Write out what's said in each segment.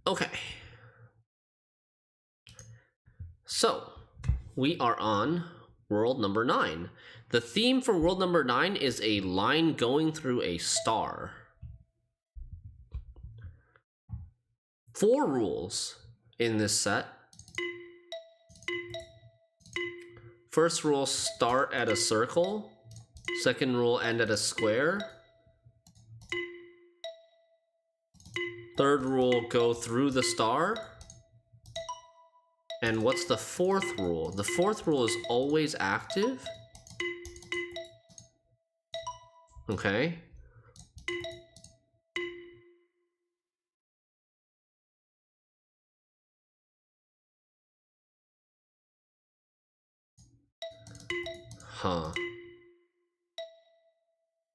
Okay. So, we are on world number 9. The theme for world number 9 is a line going through a star. 4 rules in this set. First rule, start at a circle. Second rule, end at a square. Third rule, go through the star. And what's the fourth rule? The fourth rule is always active. Okay. Huh.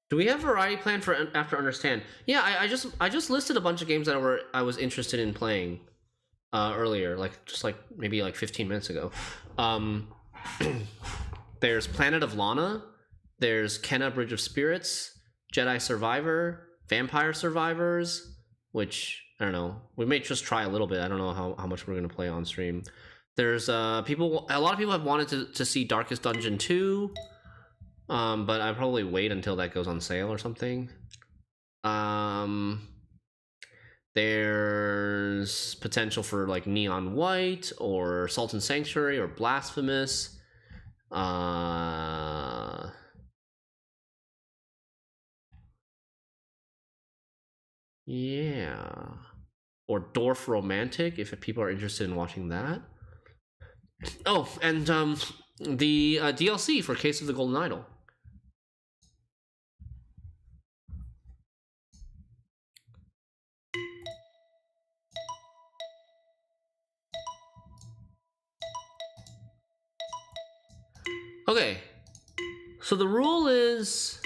Do we have variety plan for after understand? Yeah, I just listed a bunch of games that I was interested in playing earlier, like maybe like 15 minutes ago. There's Planet of Lana, there's Kenna Bridge of Spirits, Jedi Survivor, Vampire Survivors, which I don't know. We may just try a little bit. I don't know how much we're gonna play on stream. There's a lot of people have wanted to see Darkest Dungeon 2. But I'll probably wait until that goes on sale or something. There's potential for like Neon White or Sultan Sanctuary or Blasphemous. Yeah. Or Dwarf Romantic, if people are interested in watching that. Oh, and the DLC for Case of the Golden Idol. Okay, so the rule is...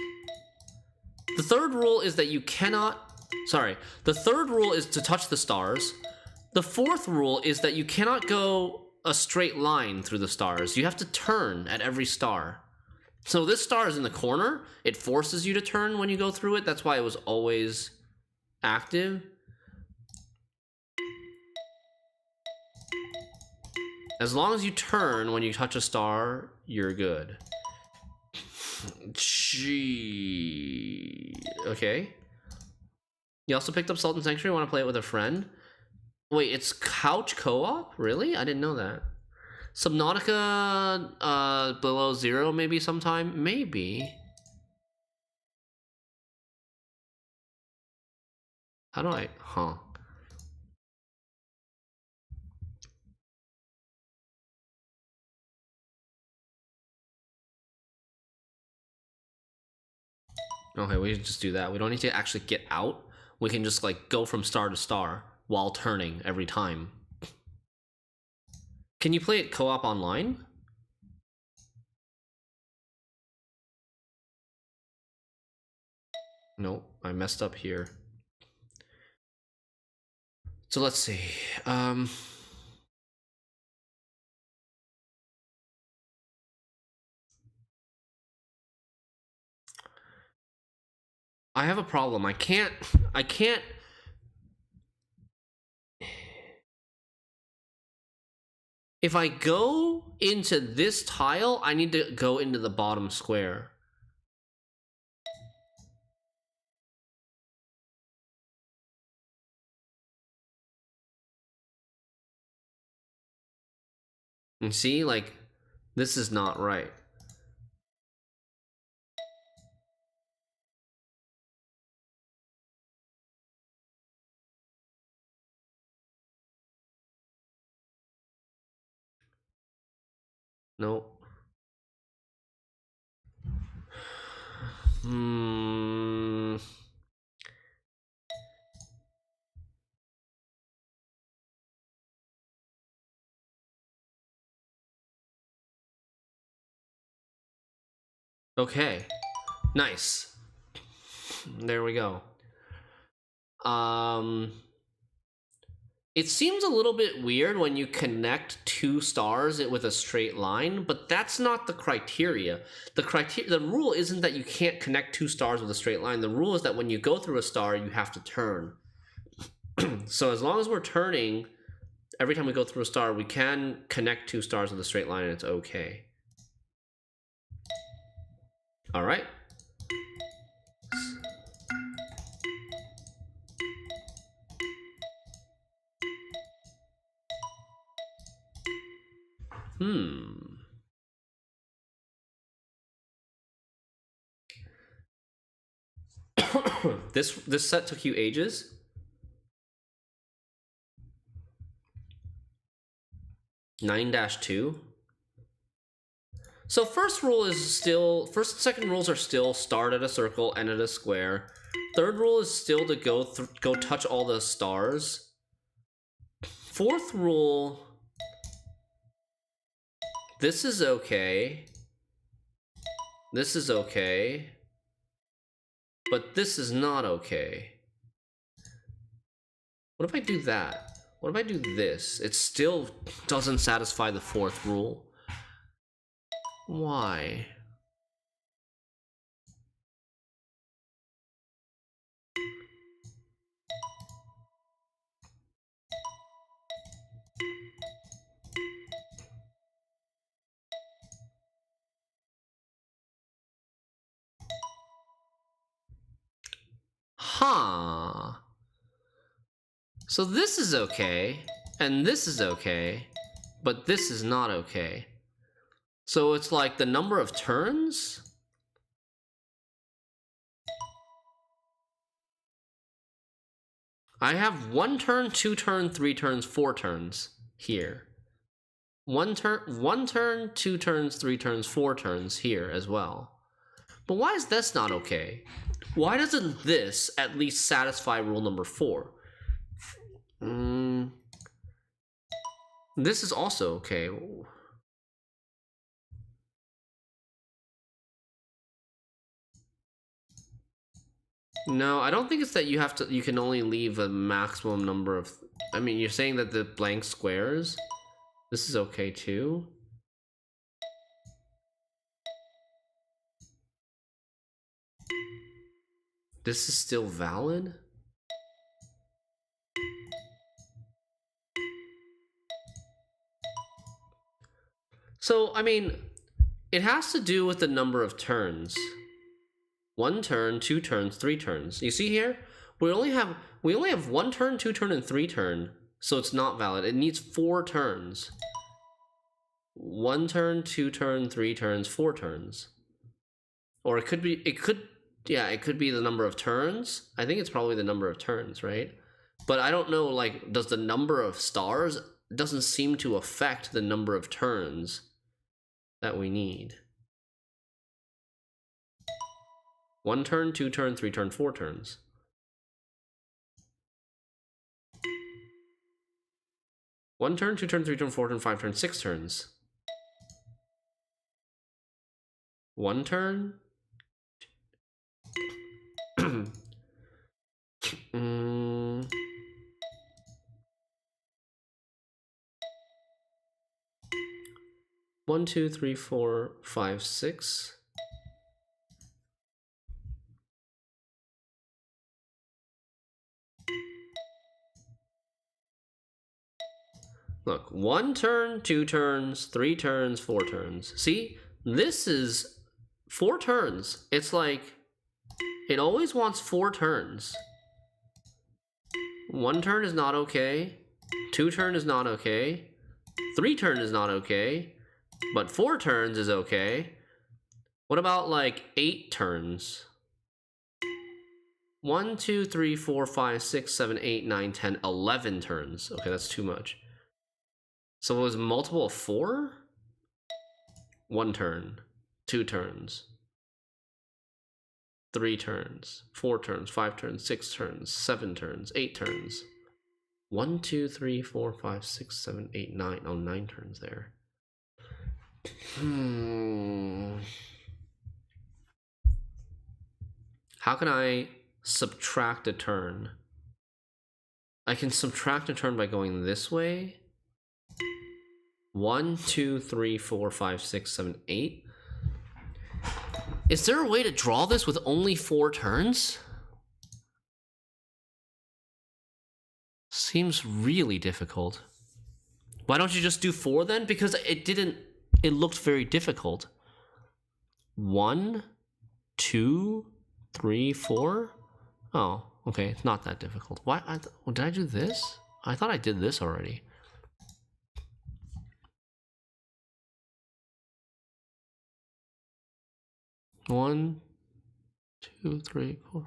The third rule is that you cannot... Sorry, the third rule is to touch the stars. The fourth rule is that you cannot go a straight line through the stars. You have to turn at every star. So this star is in the corner. It forces you to turn when you go through it. That's why it was always active. As long as you turn when you touch a star, you're good. Gee. Okay. You also picked up Sultan Sanctuary. Want to play it with a friend? Wait, it's couch co-op? Really? I didn't know that. Subnautica Below Zero maybe sometime? Maybe. How do I... Huh. Okay, we can just do that. We don't need to actually get out. We can just like go from star to star while turning every time. Can you play it co-op online? Nope, I messed up here. So let's see. I have a problem. I can't... If I go into this tile, I need to go into the bottom square. And see, like, this is not right. Nope. Okay. Nice. There we go. It seems a little bit weird when you connect 2 stars with a straight line, but that's not the criteria. The rule isn't that you can't connect 2 stars with a straight line. The rule is that when you go through a star, you have to turn. So as long as we're turning, every time we go through a star, we can connect two stars with a straight line and it's okay. All right. This set took you ages. (9-2). So first and second rules are still start at a circle, end at a square. Third rule is still to go touch all the stars. Fourth rule, this is okay. This is okay. But this is not okay. What if I do that? What if I do this? It still doesn't satisfy the fourth rule. Why? Huh. So this is okay, and this is okay, but this is not okay. So it's like the number of turns? I have 1 turn, 2 turn, 3 turns, 4 turns here. 1 turn, 2 turns, 3 turns, 4 turns here as well. But why is this not okay? Why doesn't this at least satisfy rule number 4? This is also okay. No, I don't think it's that you can only leave a maximum number of, I mean, you're saying that the blank squares, this is okay too? This is still valid? So, I mean, it has to do with the number of turns. 1 turn, 2 turns, 3 turns. You see here? We only have 1 turn, 2 turn, and 3 turn, so it's not valid. It needs 4 turns. 1 turn, 2 turn, 3 turns, 4 turns. Or it could be the number of turns. I think it's probably the number of turns, right? But I don't know, like, does the number of stars, it doesn't seem to affect the number of turns that we need. 1 turn, 2 turn, 3 turn, 4 turns. One turn, 2 turn, 3 turn, 4 turn, 5 turn, 6 turns. 1 turn. 1, 2, 3, 4, 5, 6. Look, 1 turn, 2 turns, 3 turns, 4 turns. See, this is 4 turns. It's like, it always wants 4 turns. 1 turn is not okay. 2 turn is not okay. 3 turn is not okay. But 4 turns is okay. What about like 8 turns? 1, 2, 3, 4, 5, 6, 7, 8, 9, 10, 11 turns. Okay, that's too much. So it was multiple of 4? 1 turn, 2 turns, 3 turns, 4 turns, 5 turns, 6 turns, 7 turns, 8 turns. 1, 2, 3, 4, 5, 6, 7, 8, 9. Oh, 9 turns there. How can I subtract a turn? I can subtract a turn by going this way. 1, 2, 3, 4, 5, 6, 7, 8. Is there a way to draw this with only 4 turns? Seems really difficult. Why don't you just do 4 then? Because it looked very difficult. 1, 2, 3, 4. Oh, okay, it's not that difficult. Why? Did I do this? I thought I did this already. One, 2, 3, 4.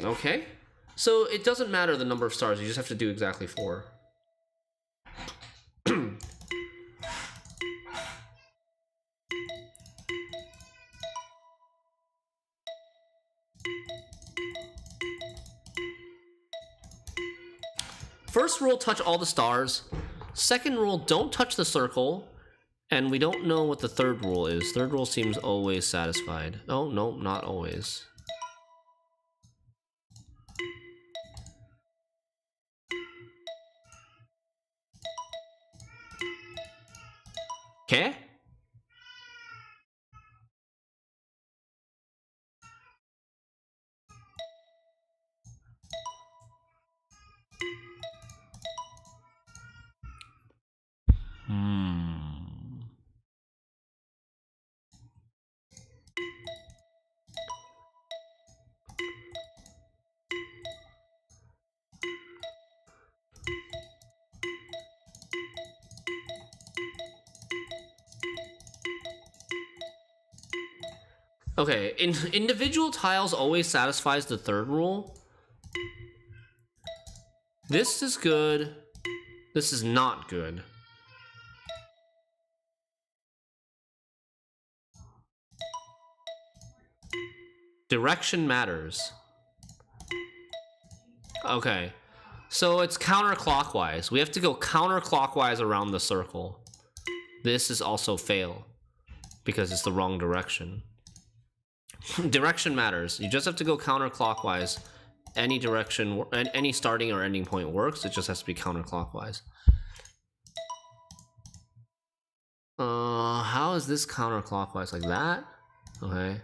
Okay. So it doesn't matter the number of stars, you just have to do exactly 4. First rule, touch all the stars. Second rule, don't touch the circle. And we don't know what the third rule is. Third rule seems always satisfied. Oh, no, not always. Okay? Okay, individual tiles always satisfies the third rule. This is good. This is not good. Direction matters. Okay, so it's counterclockwise. We have to go counterclockwise around the circle. This is also fail because it's the wrong direction. Direction matters. You just have to go counterclockwise. Any direction, any starting or ending point works. It just has to be counterclockwise. How is this counterclockwise? Like that? Okay.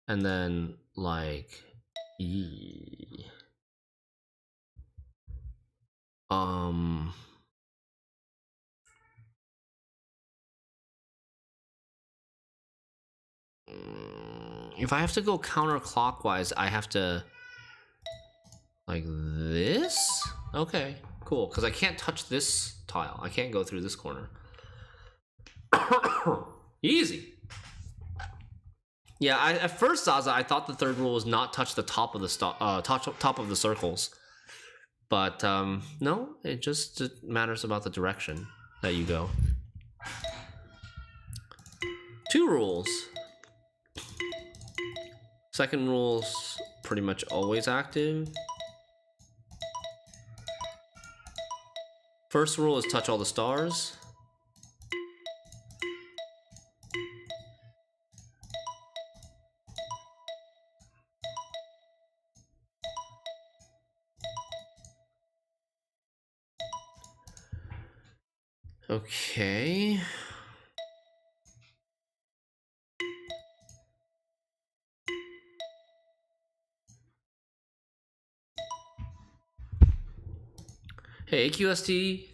And then like E. If I have to go counterclockwise, I have to like this? Okay, cool, because I can't touch this tile. I can't go through this corner. Easy. Yeah, at first, Zaza, I thought the third rule was not touch the top of the top of the circles, but no, it just matters about the direction that you go. 2 rules. Second rule's pretty much always active. First rule is touch all the stars. Okay. Hey, AQST.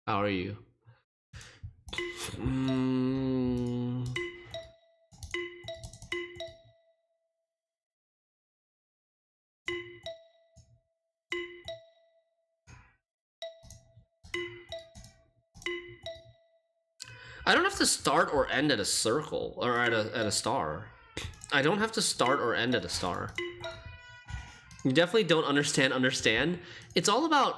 How are you? I don't have to start or end at a circle or at a star. I don't have to start or end at a star. You definitely don't understand. It's all about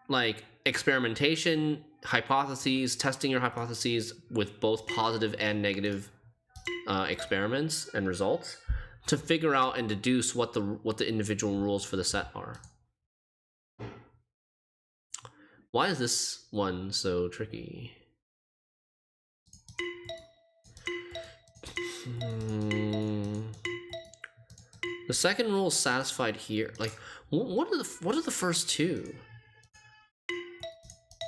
like experimentation, hypotheses, testing your hypotheses with both positive and negative experiments and results to figure out and deduce what the individual rules for the set are. Why is this one so tricky? The second rule is satisfied here. Like, what are the first 2?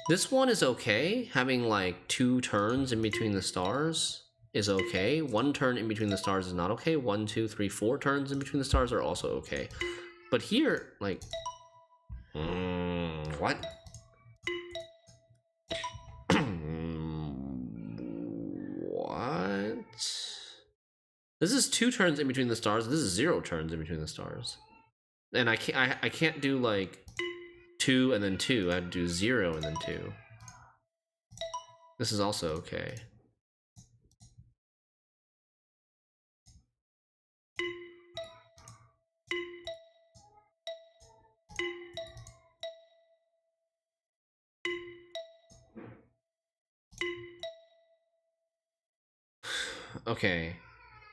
This one is okay, having like 2 turns in between the stars. is okay. 1 turn in between the stars is not okay. 1, 2, 3, 4 turns in between the stars are also okay. But here, like, what? What? This is 2 turns in between the stars. This is 0 turns in between the stars. And I can't do like 2 and then 2. I have to do 0 and then 2. This is also okay. Okay.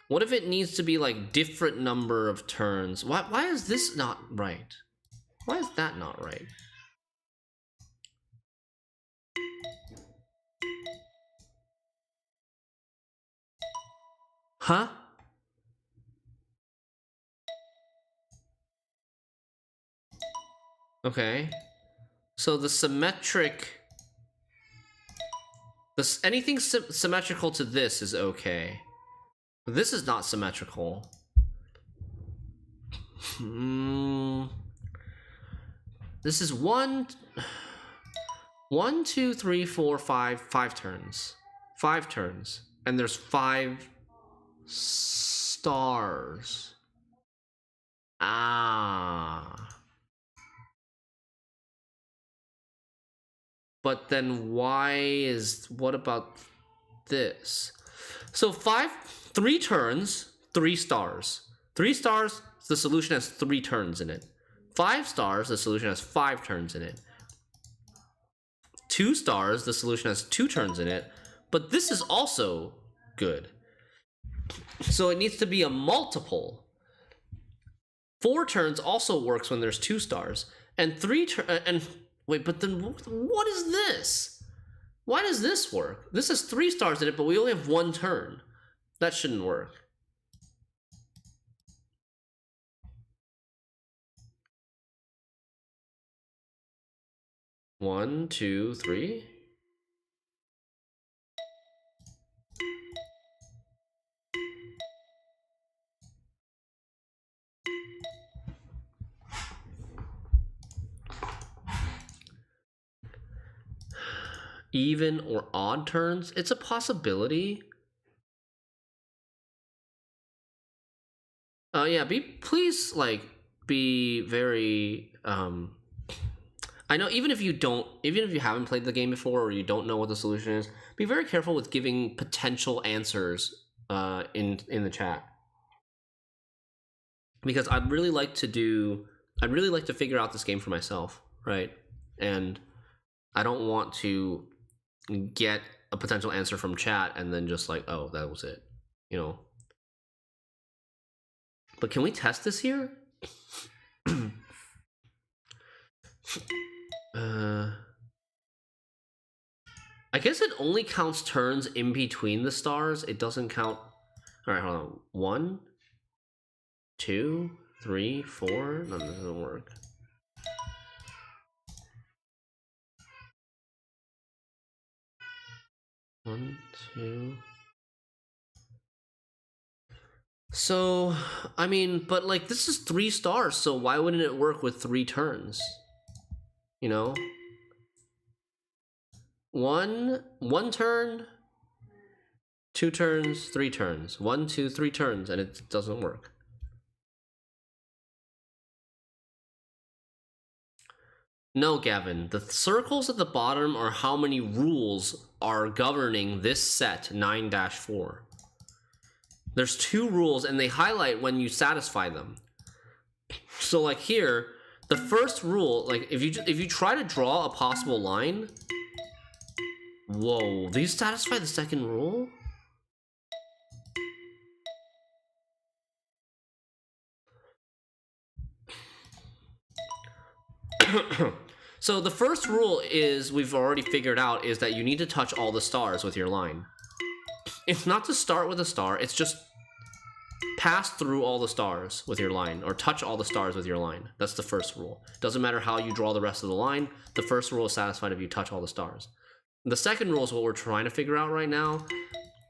What if it needs to be like different number of turns? Why is this not right? Why is that not right? Huh? Okay. So the symmetric... anything symmetrical to this is okay. This is not symmetrical. This is 1, 2, 3, 4, 5 turns. 5 turns. And there's 5 stars. Ah. But then what about this? So 3 turns, 3 stars. 3 stars, the solution has 3 turns in it. 5 stars, the solution has 5 turns in it. 2 stars, the solution has 2 turns in it. But this is also good. So it needs to be a multiple. 4 turns also works when there's 2 stars. And 3 turns, wait, but then what is this? Why does this work? This has 3 stars in it, but we only have 1 turn. That shouldn't work. One, 2, 3. Even or odd turns? It's a possibility. Yeah, please like be very I know even if you haven't played the game before or you don't know what the solution is, be very careful with giving potential answers in the chat. Because I'd really like to figure out this game for myself, right? And I don't want to get a potential answer from chat and then just like, oh, that was it, you know. But can we test this here? I guess it only counts turns in between the stars. It doesn't count. All right, hold on. 1, 2, 3, 4. No, that doesn't work. One, 2. So, I mean, but like this is 3 stars, so why wouldn't it work with 3 turns? You know? One turn, 2 turns, 3 turns. 1, 2, 3 turns, and it doesn't work. No, Gavin, the circles at the bottom are how many rules are governing this set 9-4. There's 2 rules and they highlight when you satisfy them. So like here, the first rule, like if you try to draw a possible line, whoa, these satisfy the second rule? So the first rule is, we've already figured out, is that you need to touch all the stars with your line. It's not to start with a star, it's just pass through all the stars with your line, or touch all the stars with your line. That's the first rule. Doesn't matter how you draw the rest of the line, the first rule is satisfied if you touch all the stars. The second rule is what we're trying to figure out right now.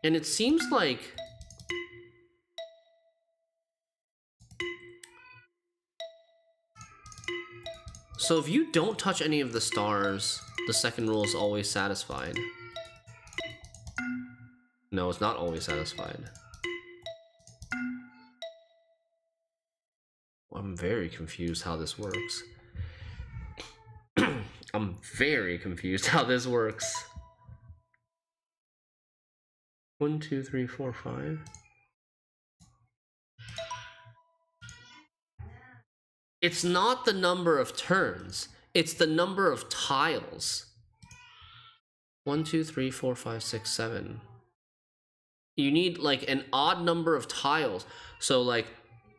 And it seems like so if you don't touch any of the stars, the second rule is always satisfied. No, it's not always satisfied. I'm very confused how this works. I'm very confused how this works. 1, 2, 3, 4, 5. It's not the number of turns, it's the number of tiles. 1, 2, 3, 4, 5, 6, 7. You need like an odd number of tiles. So like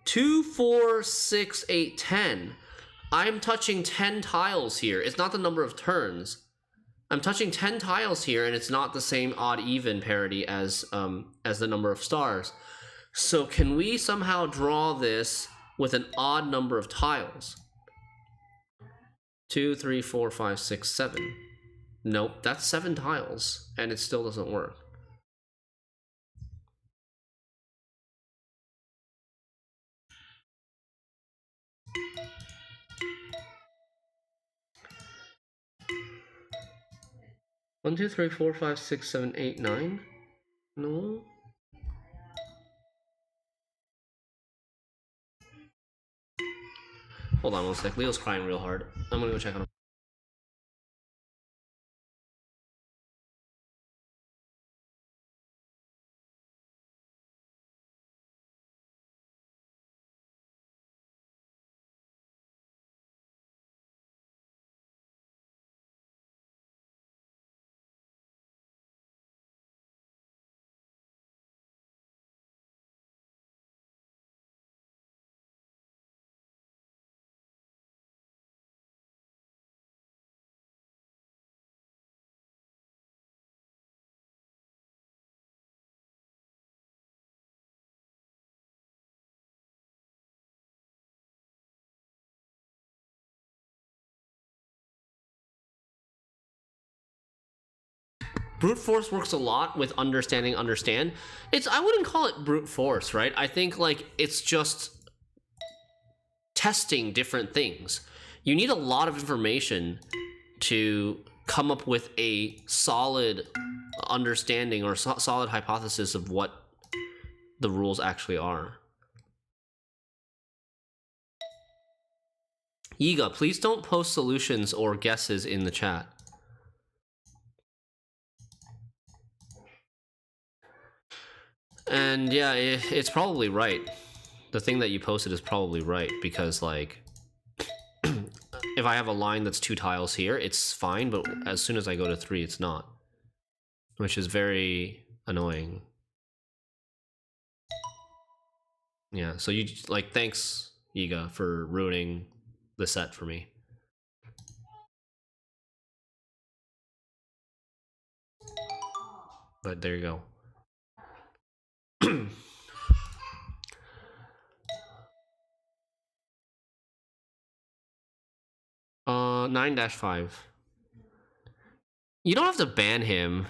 2, 4, 6, 8, 10. I'm touching 10 tiles here. It's not the number of turns. I'm touching 10 tiles here, and it's not the same odd-even parity as the number of stars. So can we somehow draw this with an odd number of tiles? 2, 3, 4, 5, 6, 7. Nope, that's 7 tiles, and it still doesn't work. One, 2, 3, 4, 5, 6, 7, 8, 9. No. Hold on one sec. Leo's crying real hard. I'm gonna go check on him. Brute force works a lot with understand. I wouldn't call it brute force, right? I think like it's just testing different things. You need a lot of information to come up with a solid understanding or solid hypothesis of what the rules actually are. Yiga, please don't post solutions or guesses in the chat. And yeah, it's probably right. The thing that you posted is probably right, because like if I have a line that's 2 tiles here, it's fine, but as soon as I go to 3, it's not, which is very annoying. Yeah, so you like, thanks Yiga for ruining the set for me. But there you go. 9-5. You don't have to ban him,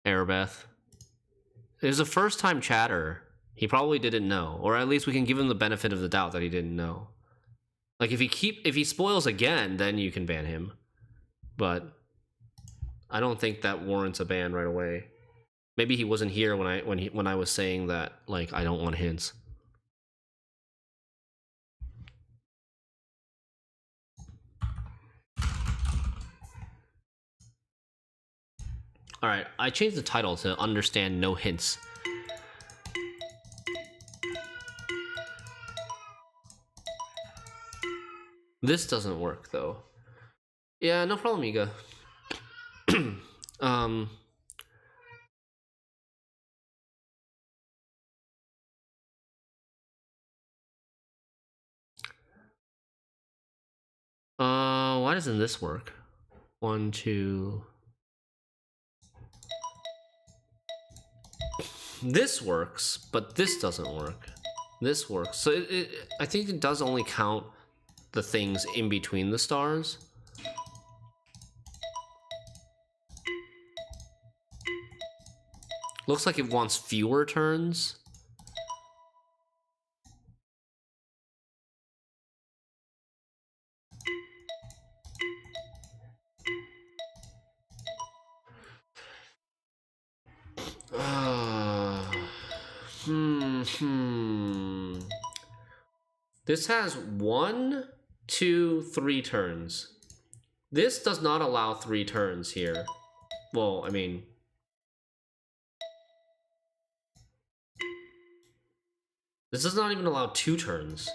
Arabeth. It was a first-time chatter. He probably didn't know, or at least we can give him the benefit of the doubt that he didn't know. Like if he spoils again, then you can ban him. But I don't think that warrants a ban right away. Maybe he wasn't here when I was saying that, like, I don't want hints. All right, I changed the title to understand no hints. This doesn't work though. Yeah, no problem, Yiga. Why doesn't this work? 1, 2. This works, but this doesn't work. This works. So I think it does only count the things in between the stars. Looks like it wants fewer turns. This has 1, 2, 3 turns. This does not allow 3 turns here. Well, I mean... This does not even allow 2 turns.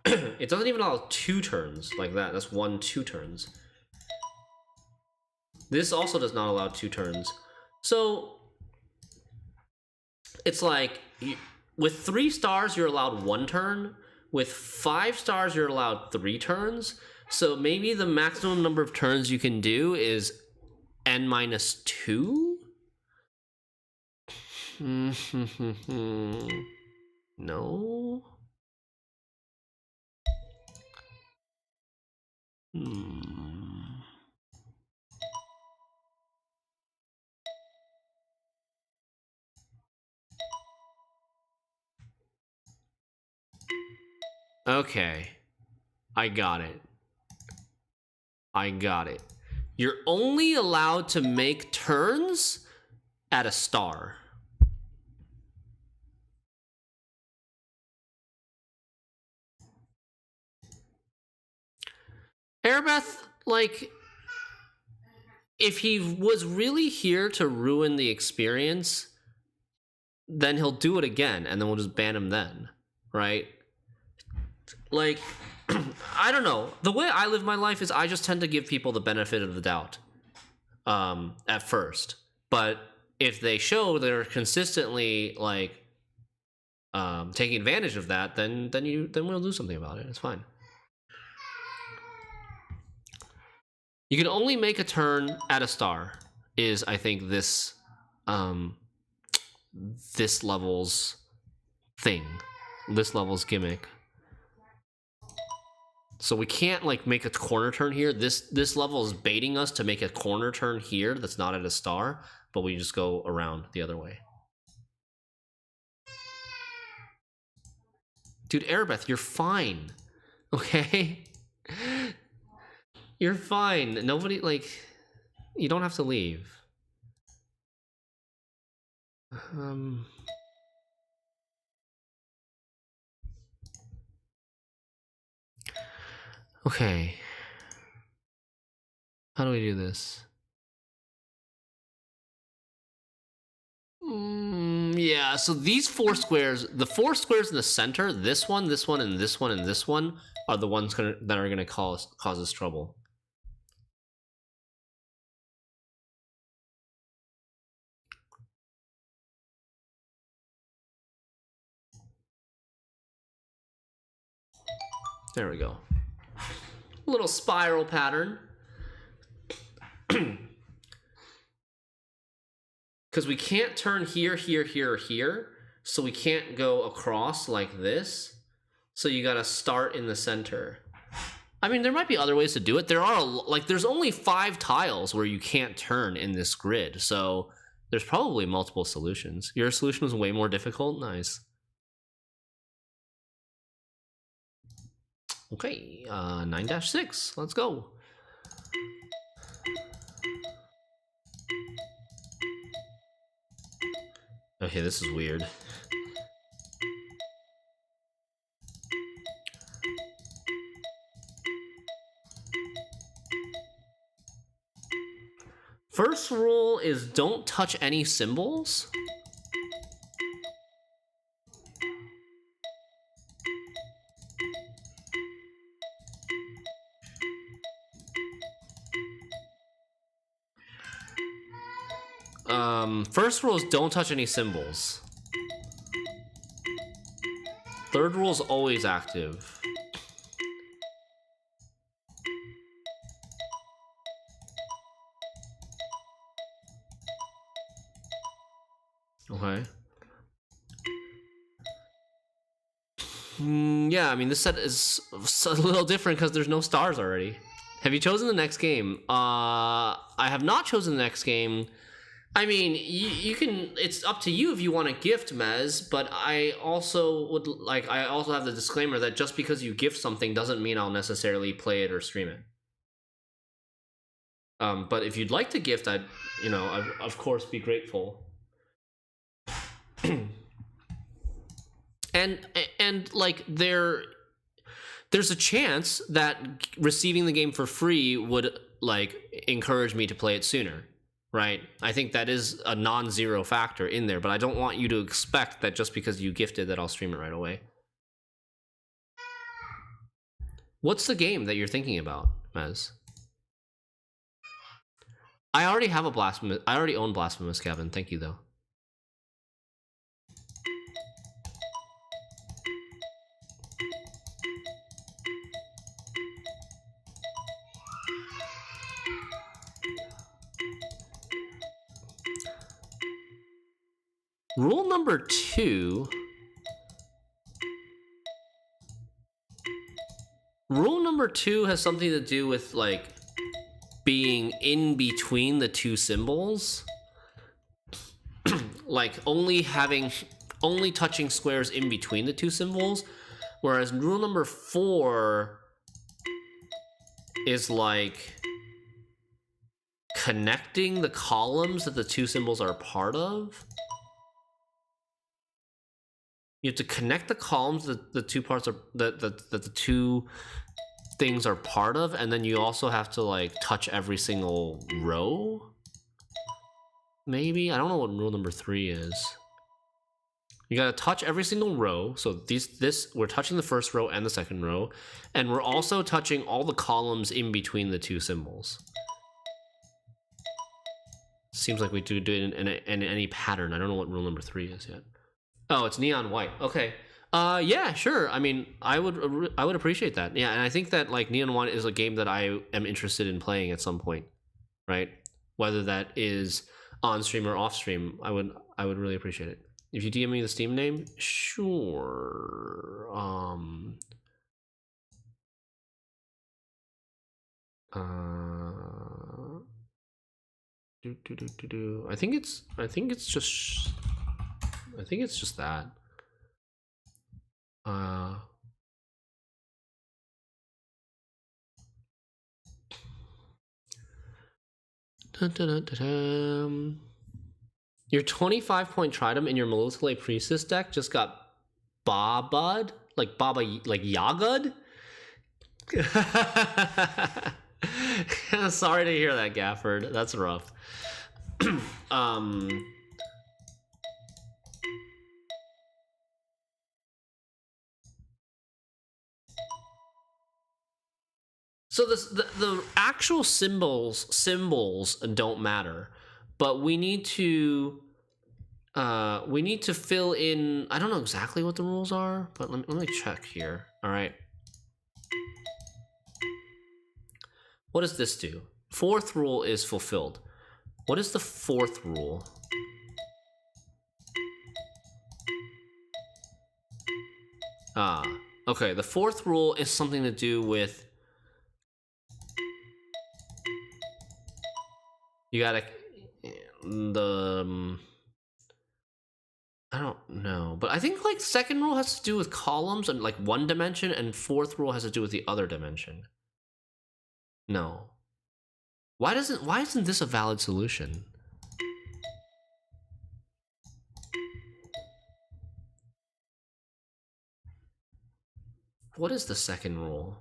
It doesn't even allow 2 turns like that. That's 1, 2 turns. This also does not allow 2 turns. So... It's like, with 3 stars, you're allowed 1 turn. With 5 stars, you're allowed 3 turns. So maybe the maximum number of turns you can do is n minus 2? No? Okay. I got it. You're only allowed to make turns at a star. Airbeth, like, if he was really here to ruin the experience, then he'll do it again, and then we'll just ban him then, right? Like, I don't know. The way I live my life is I just tend to give people the benefit of the doubt at first. But if they show they're consistently, like, taking advantage of that, then we'll do something about it. It's fine. You can only make a turn at a star is, I think, this level's thing. This level's gimmick. So we can't, like, make a corner turn here. This level is baiting us to make a corner turn here that's not at a star, but we just go around the other way. Dude, Airbeth, you're fine. Okay? You're fine. Nobody, like... You don't have to leave. Okay. How do we do this? Yeah, so these 4 squares, the 4 squares in the center, this one, and this one, and this one, are the ones that are going to cause us trouble. There we go. Little spiral pattern. Because we can't turn here, here, here, or here. So we can't go across like this. So you gotta start in the center. I mean, there might be other ways to do it. There are, like, there's only 5 tiles where you can't turn in this grid. So there's probably multiple solutions. Your solution was way more difficult? Nice. Okay, 9-6, let's go. Okay, this is weird. First rule is don't touch any symbols. First rule is don't touch any symbols. Third rule is always active. Okay. Yeah, I mean, this set is a little different because there's no stars already. Have you chosen the next game? I have not chosen the next game I mean, you can. It's up to you if you want to gift Mez, but I also would like. I also have the disclaimer that just because you gift something doesn't mean I'll necessarily play it or stream it. But if you'd like to gift, I'd, I'd of course be grateful. and like there's a chance that receiving the game for free would like encourage me to play it sooner. Right? I think that is a non-zero factor in there, but I don't want you to expect that just because you gifted that I'll stream it right away. What's the game that you're thinking about, Mez? I already have a Blasphemous. I already own Blasphemous, Kevin. Thank you, though. Rule number 2. Rule number 2 has something to do with like being in between the two symbols. Like only touching squares in between the two symbols. Whereas rule number 4 is like connecting the columns that the two symbols are a part of. You have to connect the columns that the two parts are that the two things are part of, and then you also have to like touch every single row. Maybe I don't know what rule number 3 is. You gotta touch every single row. So we're touching the first row and the second row, and we're also touching all the columns in between the two symbols. Seems like we do it in any pattern. I don't know what rule number 3 is yet. Oh, it's neon white. Okay. Yeah, sure. I mean, I would appreciate that. Yeah, and I think that like Neon White is a game that I am interested in playing at some point, right? Whether that is on stream or off stream, I would really appreciate it. If you DM me the Steam name, sure. I think it's just that. Your 25-point Tridom in your Melitele Priestess deck just got Baba'd? Like Baba, like Yagud? Sorry to hear that, Gafford. That's rough. So the actual symbols don't matter, but we need to fill in. I don't know exactly what the rules are, but let me check here. All right. What does this do? 4th rule is fulfilled. What is the 4th rule? Okay. The 4th rule is something to do with you gotta I don't know, but I think like 2nd rule has to do with columns and like one dimension, and 4th rule has to do with the other dimension. No. Why isn't this a valid solution? What is the 2nd rule?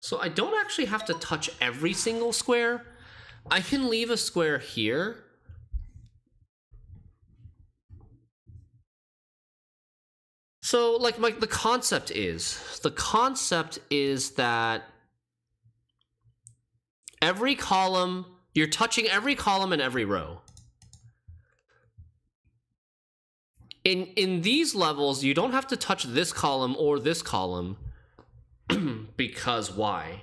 So I don't actually have to touch every single square. I can leave a square here. So like the concept is that every column, you're touching every column and every row. In these levels, you don't have to touch this column or this column. Because why?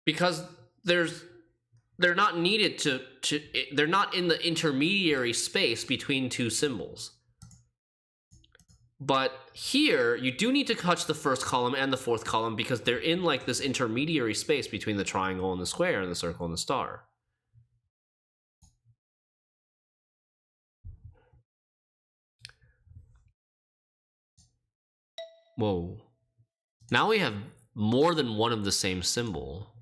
Because they're not needed they're not in the intermediary space between two symbols. But here, you do need to touch the first column and the fourth column because they're in like this intermediary space between the triangle and the square and the circle and the star. Whoa. Now we have more than one of the same symbol.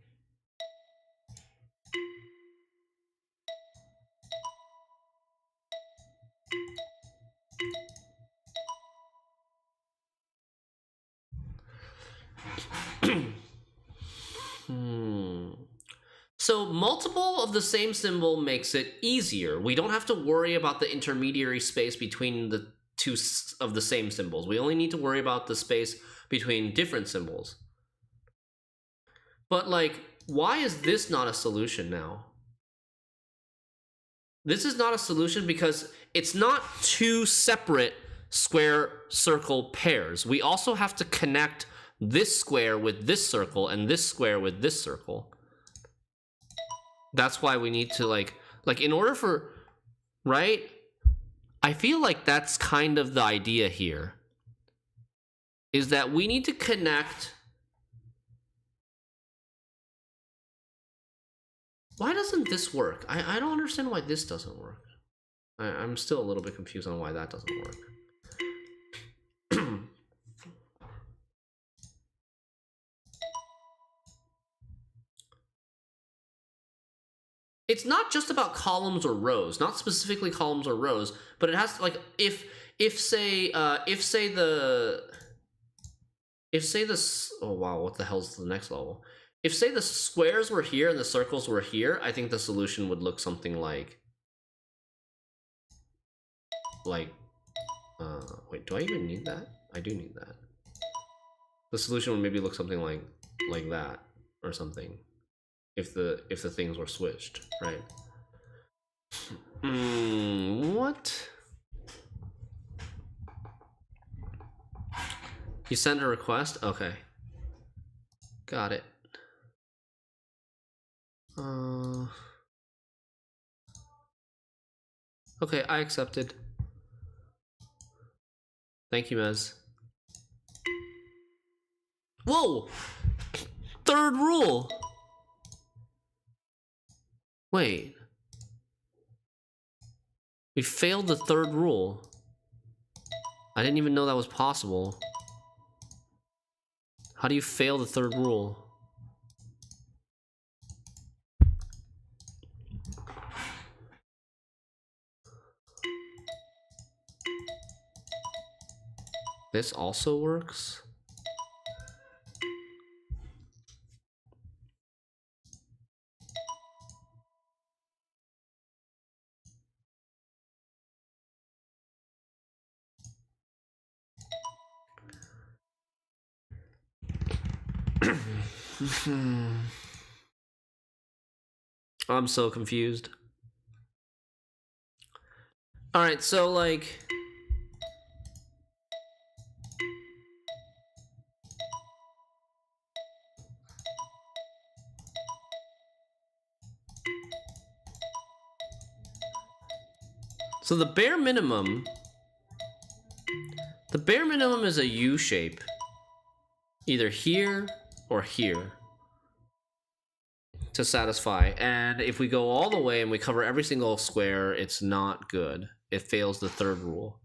So multiple of the same symbol makes it easier. We don't have to worry about the intermediary space between the two of the same symbols. We only need to worry about the space between different symbols. But like, why is this not a solution now? This is not a solution because it's not two separate square circle pairs. We also have to connect this square with this circle and this square with this circle. That's why we need to like in order for, right? I feel like that's kind of the idea here, is that we need to connect. Why doesn't this work? I don't understand why this doesn't work. I'm still a little bit confused on why that doesn't work. It's not just about columns or rows, not specifically columns or rows, but it has to, like, if say the oh wow, what the hell's the next level? If say the squares were here and the circles were here, I think the solution would look something like wait, do I even need that? I do need that. The solution would maybe look something like that or something. If the things were switched, right? What? You send a request? Okay. Got it. Okay, I accepted. Thank you, Mez. Whoa! Third rule! Wait. We failed the third rule. I didn't even know that was possible. How do you fail the third rule? This also works? I'm so confused. Alright, so like... So the bare minimum is a U shape. Either here or here to satisfy. And if we go all the way and we cover every single square, it's not good. It fails the third rule.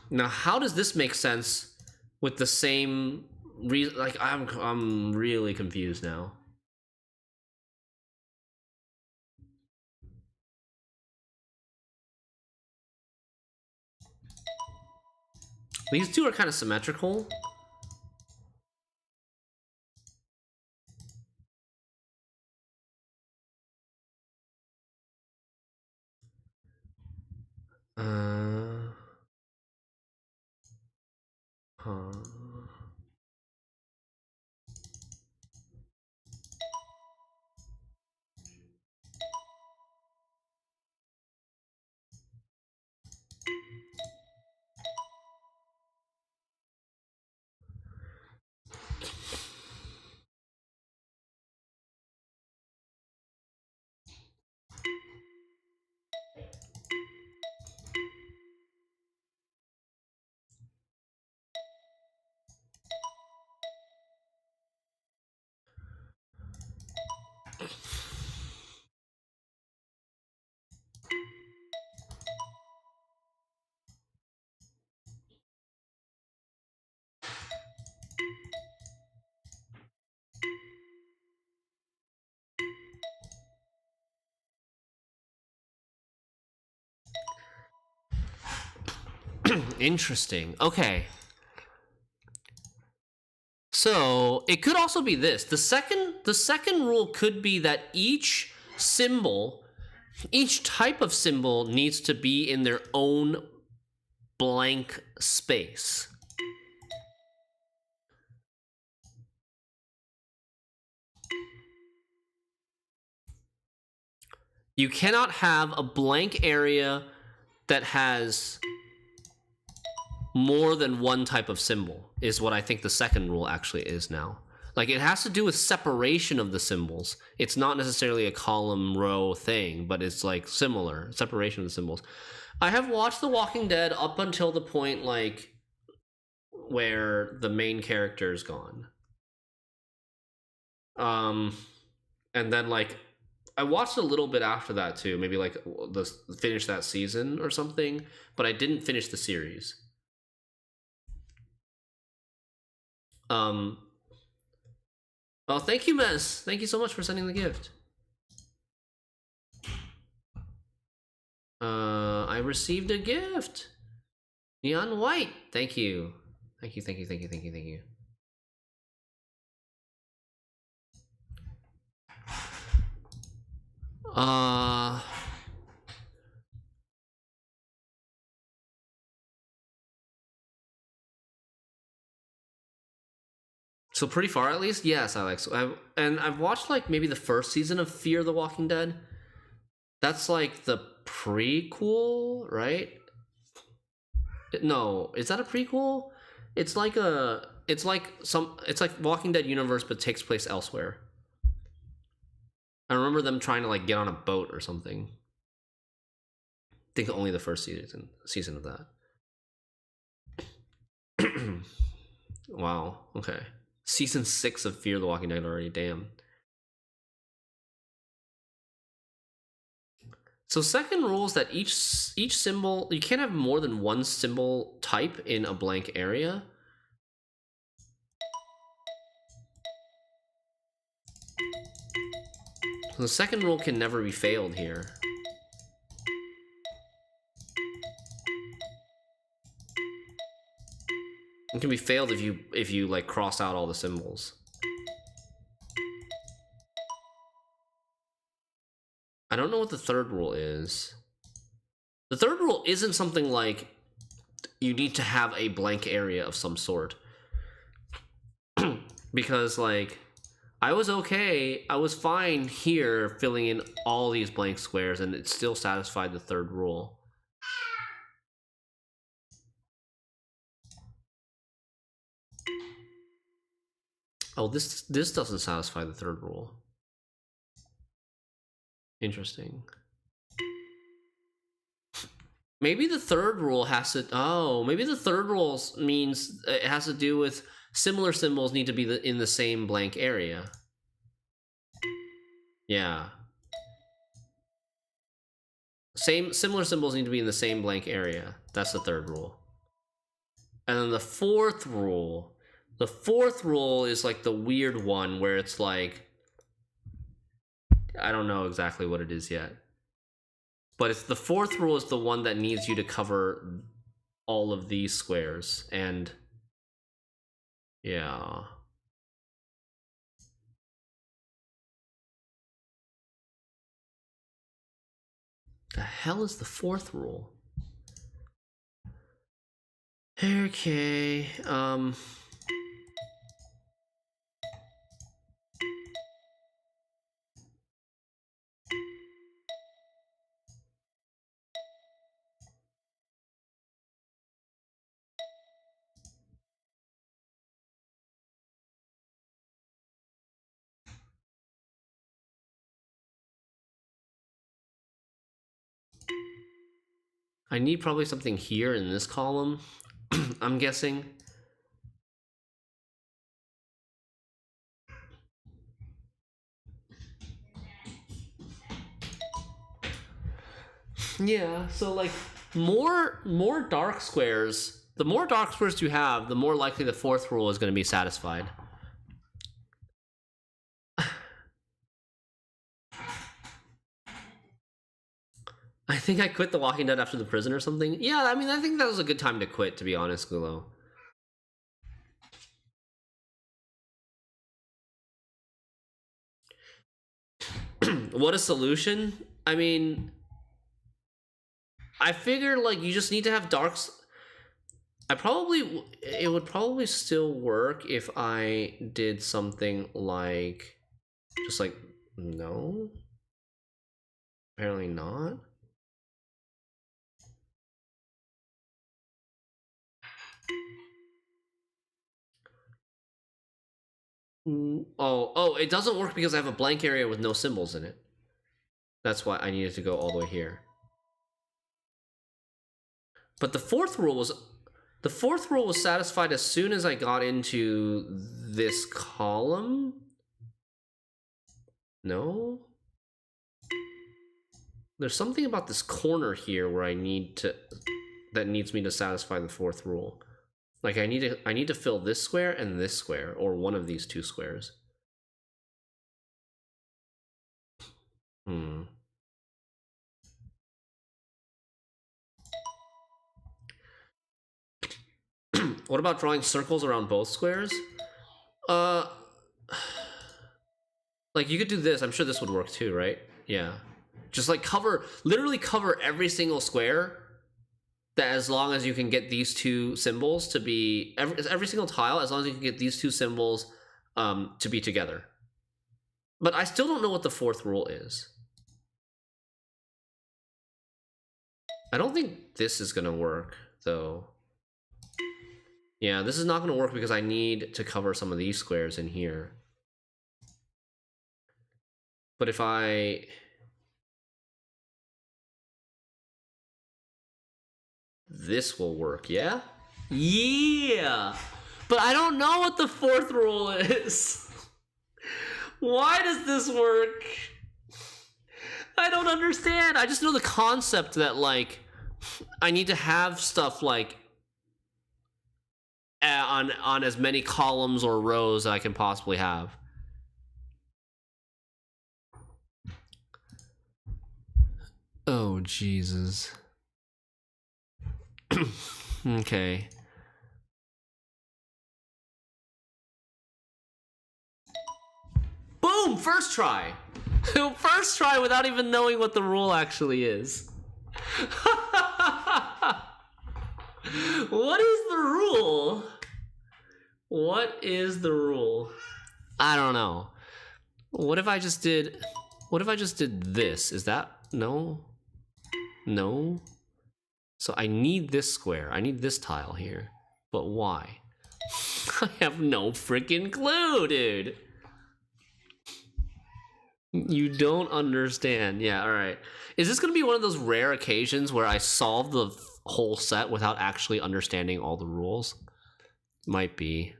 Now, how does this make sense with the same reason? Like, I'm really confused now. These two are kind of symmetrical. Interesting. Okay. So it could also be this. The second rule could be that each symbol, each type of symbol needs to be in their own blank space. You cannot have a blank area that has more than one type of symbol, is what I think the second rule actually is now. Like, it has to do with separation of the symbols. It's not necessarily a column row thing, but it's like similar, separation of the symbols. I have watched The Walking Dead up until the point, like, where the main character is gone. And then, like, I watched a little bit after that too, maybe like finish that season or something, but I didn't finish the series. Oh, thank you, Mess. Thank you so much for sending the gift. I received a gift. Neon White. Thank you. Thank you, thank you, thank you, thank you, thank you. So pretty far, at least? Yes, Alex. I've watched, like, maybe the first season of Fear the Walking Dead. That's, like, the prequel, right? No, is that a prequel? It's like Walking Dead universe, but takes place elsewhere. I remember them trying to, like, get on a boat or something. I think only the first season of that. Wow, okay. Season 6 of Fear the Walking Dead already, damn. So second rule is that each symbol, you can't have more than one symbol type in a blank area. So the second rule can never be failed here. It can be failed if you like cross out all the symbols. I don't know what the third rule is. The third rule isn't something like you need to have a blank area of some sort. Because, like, I was fine here filling in all these blank squares and it still satisfied the third rule. Oh, this doesn't satisfy the third rule. Interesting. Maybe the third rule has to... Oh, maybe the third rule means it has to do with similar symbols need to be in the same blank area. Yeah. Similar symbols need to be in the same blank area. That's the third rule. And then the fourth rule... The fourth rule is like the weird one where it's like... I don't know exactly what it is yet. But it's the fourth rule is the one that needs you to cover all of these squares. And... yeah. The hell is the fourth rule? Okay, I need probably something here in this column, I'm guessing. Yeah, so like more dark squares. The more dark squares you have, the more likely the fourth rule is going to be satisfied. I think I quit The Walking Dead after the prison or something. Yeah, I mean, I think that was a good time to quit, to be honest, Gulo. What a solution? I mean, I figure, like, you just need to have darks. It would probably still work if I did something like, just like, no? Apparently not. Oh, it doesn't work because I have a blank area with no symbols in it. That's why I needed to go all the way here. But the fourth rule was satisfied as soon as I got into this column. No? There's something about this corner here where that needs me to satisfy the fourth rule. Like I need to fill this square and this square, or one of these two squares. What about drawing circles around both squares? Like you could do this. I'm sure this would work too, right? Yeah. Just like literally cover every single square, that as long as you can get these two symbols to be, every single tile, as long as you can get these two symbols to be together. But I still don't know what the fourth rule is. I don't think this is gonna work, though. Yeah, this is not gonna work because I need to cover some of these squares in here. But if I... This will work, yeah? Yeah! But I don't know what the fourth rule is. Why does this work? I don't understand. I just know the concept that, like, I need to have stuff, like, on as many columns or rows as I can possibly have. Oh, Jesus. Okay. Boom! First try! First try without even knowing what the rule actually is. What is the rule? What is the rule? I don't know. What if I just did this? Is that... No? No? So I need this square. I need this tile here. But why? I have no freaking clue, dude. You don't understand. Yeah, alright. Is this going to be one of those rare occasions where I solve the whole set without actually understanding all the rules? Might be.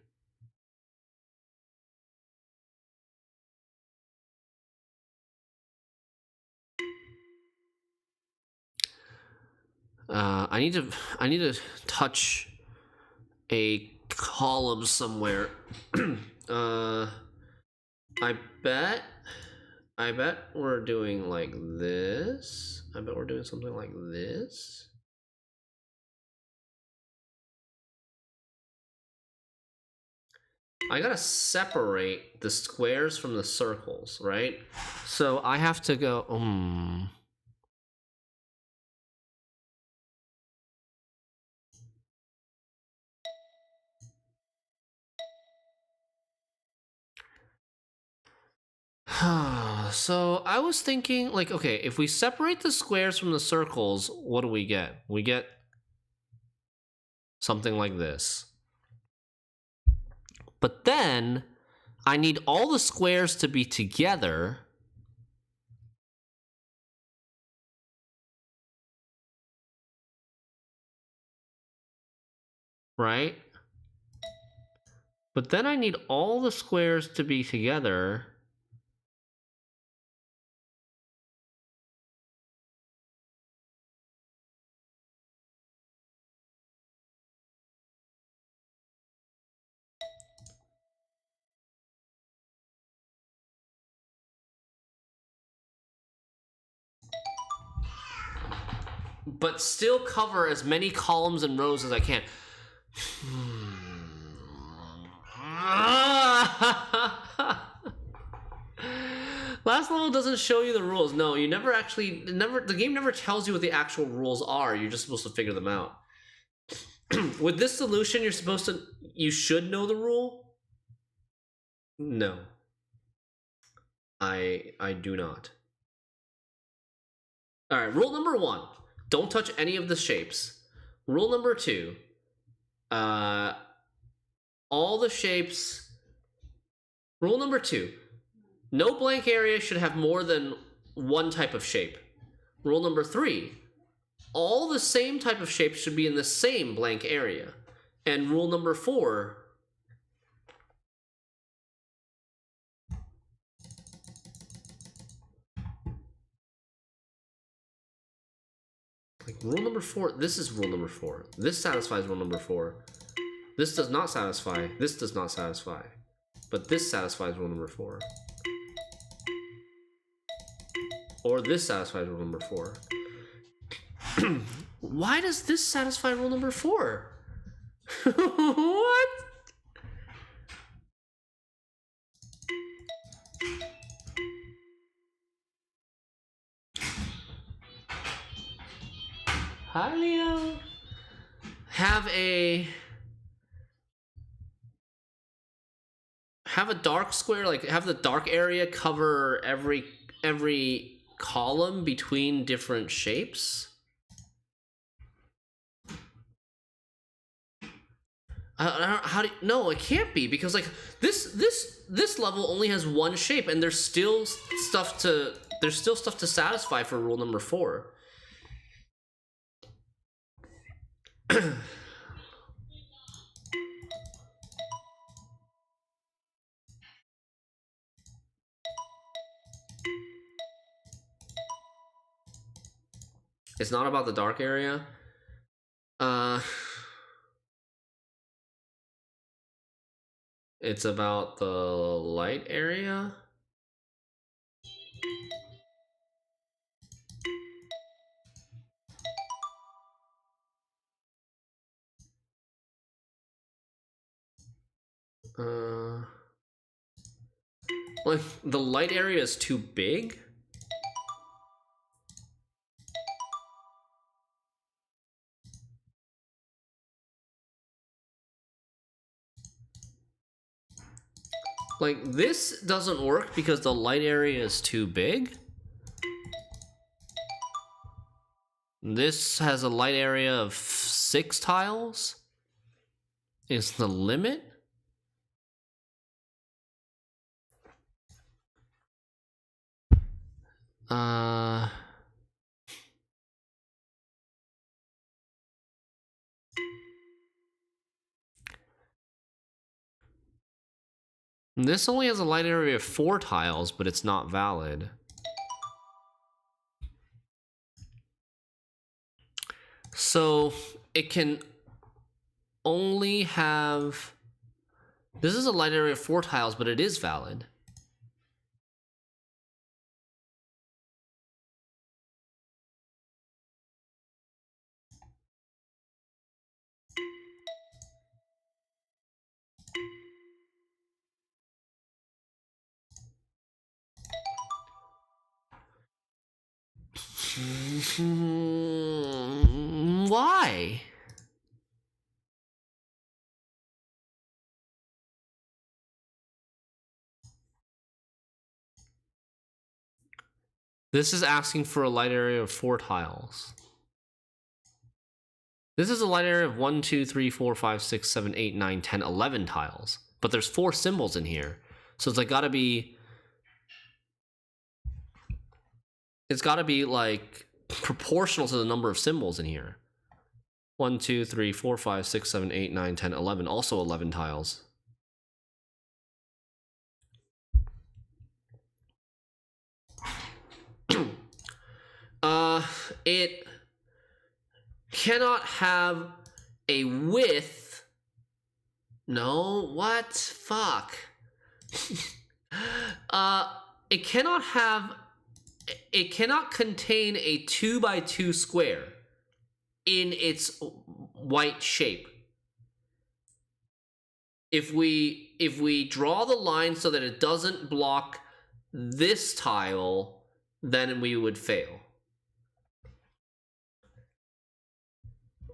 I need to touch a column somewhere. I bet we're doing like this. I bet we're doing something like this. I gotta separate the squares from the circles, right? So I have to go, So I was thinking, like, okay, if we separate the squares from the circles, what do we get? We get something like this. But then I need all the squares to be together. Right? But then I need all the squares to be together. but still cover as many columns and rows as I can. Last level doesn't show you the rules. No, you never actually, the game never tells you what the actual rules are. You're just supposed to figure them out. With this solution, you should know the rule. No. I do not. All right, rule number 1, don't touch any of the shapes. Rule number 2, all the shapes. Rule number 2, no blank area should have more than one type of shape. Rule number 3, all the same type of shapes should be in the same blank area. And rule number 4, rule number 4, this is rule number 4. This satisfies rule number 4. This does not satisfy. This does not satisfy. But this satisfies rule number 4. Or this satisfies rule number 4. Why does this satisfy rule number 4? What? Hi, Leo. Have a dark square, like have the dark area cover every column between different shapes. How do you, no, it can't be, because like this level only has one shape, and there's still stuff to satisfy for rule number 4. It's not about the dark area. It's about the light area. Like the light area is too big. Like this doesn't work because the light area is too big. This has a light area of 6 tiles. Is the limit? This only has a light area of 4 tiles, but it's not valid. So it can only have... This is a light area of 4 tiles, but it is valid. Why? This is asking for a light area of 4 tiles. This is a light area of 1, 2, 3, 4, 5, 6, 7, 8, 9, 10, 11 tiles. But there's 4 symbols in here. So it's like gotta be... It's gotta be like proportional to the number of symbols in here. 1, 2, 3, 4, 5, 6, 7, 8, 9, 10, 11. Also 11 tiles. It cannot have a width. No, what? Fuck. It cannot contain a 2 by 2 square. in its white shape. If we draw the line so that it doesn't block this tile, then we would fail.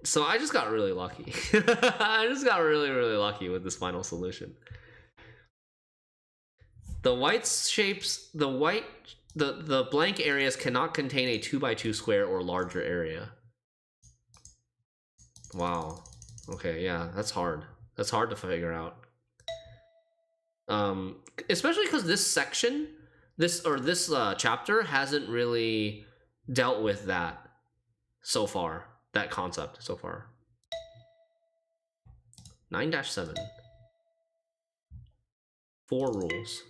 So I just got really lucky. I just got really, really lucky with this final solution. The white shapes, the blank areas cannot contain a 2x2 square or larger area. Wow. Okay, yeah, that's hard. That's hard to figure out. Especially because this section, this chapter hasn't really dealt with that so far. That concept so far. 9-7. 4 rules.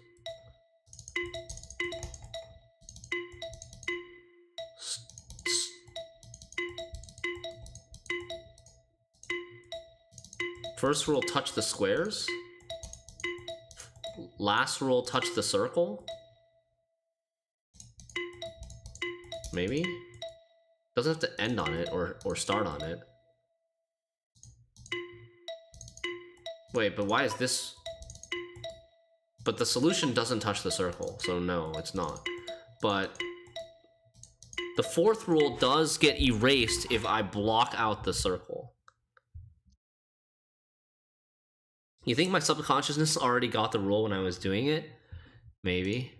First rule, touch the squares. Last rule, touch the circle. Maybe? Doesn't have to end on it or start on it. Wait, but why is this? But the solution doesn't touch the circle, so no, it's not. But the fourth rule does get erased if I block out the circle. You think my subconsciousness already got the rule when I was doing it? Maybe.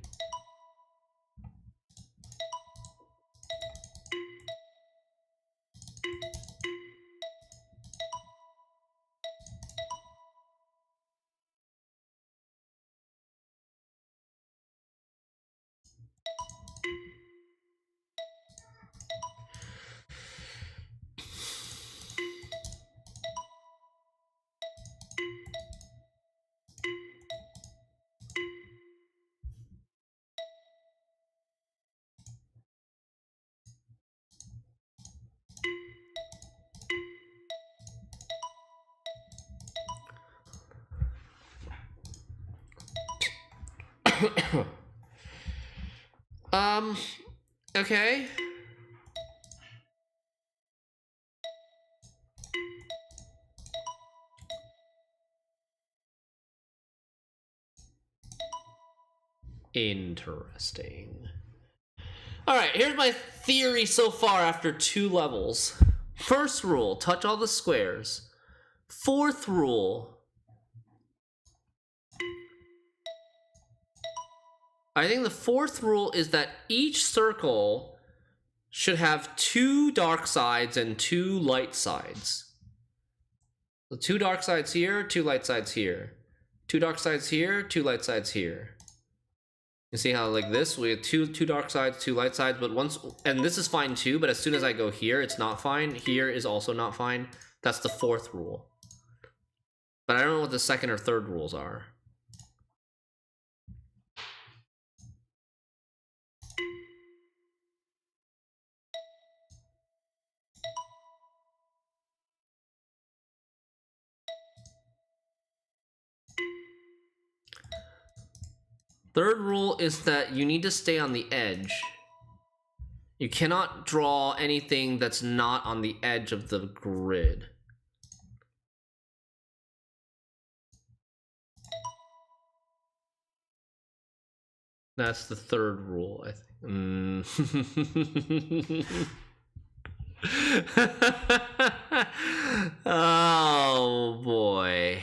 Okay. Interesting. Alright, here's my theory so far after 2 levels. First rule, touch all the squares. Fourth rule, I think the fourth rule is that each circle should have 2 dark sides and 2 light sides. The 2 dark sides here, 2 light sides here. 2 dark sides here, 2 light sides here. You see how like this, we have two dark sides, 2 light sides, but once, and this is fine too, but as soon as I go here, it's not fine. Here is also not fine. That's the fourth rule. But I don't know what the second or third rules are. Third rule is that you need to stay on the edge. You cannot draw anything that's not on the edge of the grid. That's the third rule, I think. Oh boy.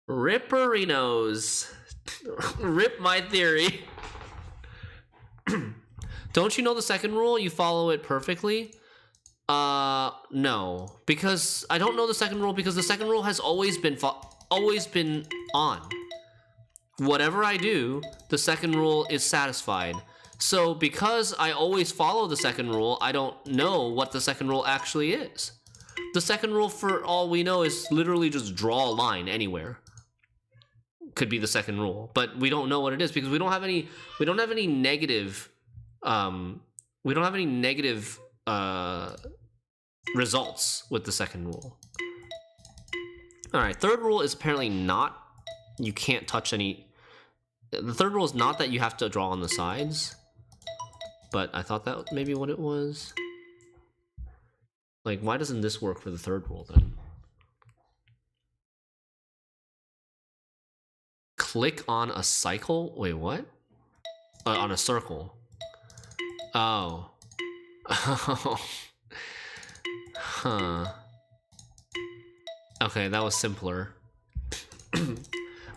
Ripperinos. Rip my theory. Don't you know the second rule? You follow it perfectly? No. Because I don't know the second rule because the second rule has always been on. Whatever I do, the second rule is satisfied. So because I always follow the second rule, I don't know what the second rule actually is. The second rule, for all we know, is literally just draw a line anywhere. Could be the second rule, but we don't know what it is because we don't have any negative results with the second rule. All right, third rule is apparently not, you can't touch any. The third rule is not that you have to draw on the sides, but I thought that maybe what it was. Like, why doesn't this work for the third rule then? Click on a cycle? Wait, what? On a circle. Oh. Huh. Okay, that was simpler.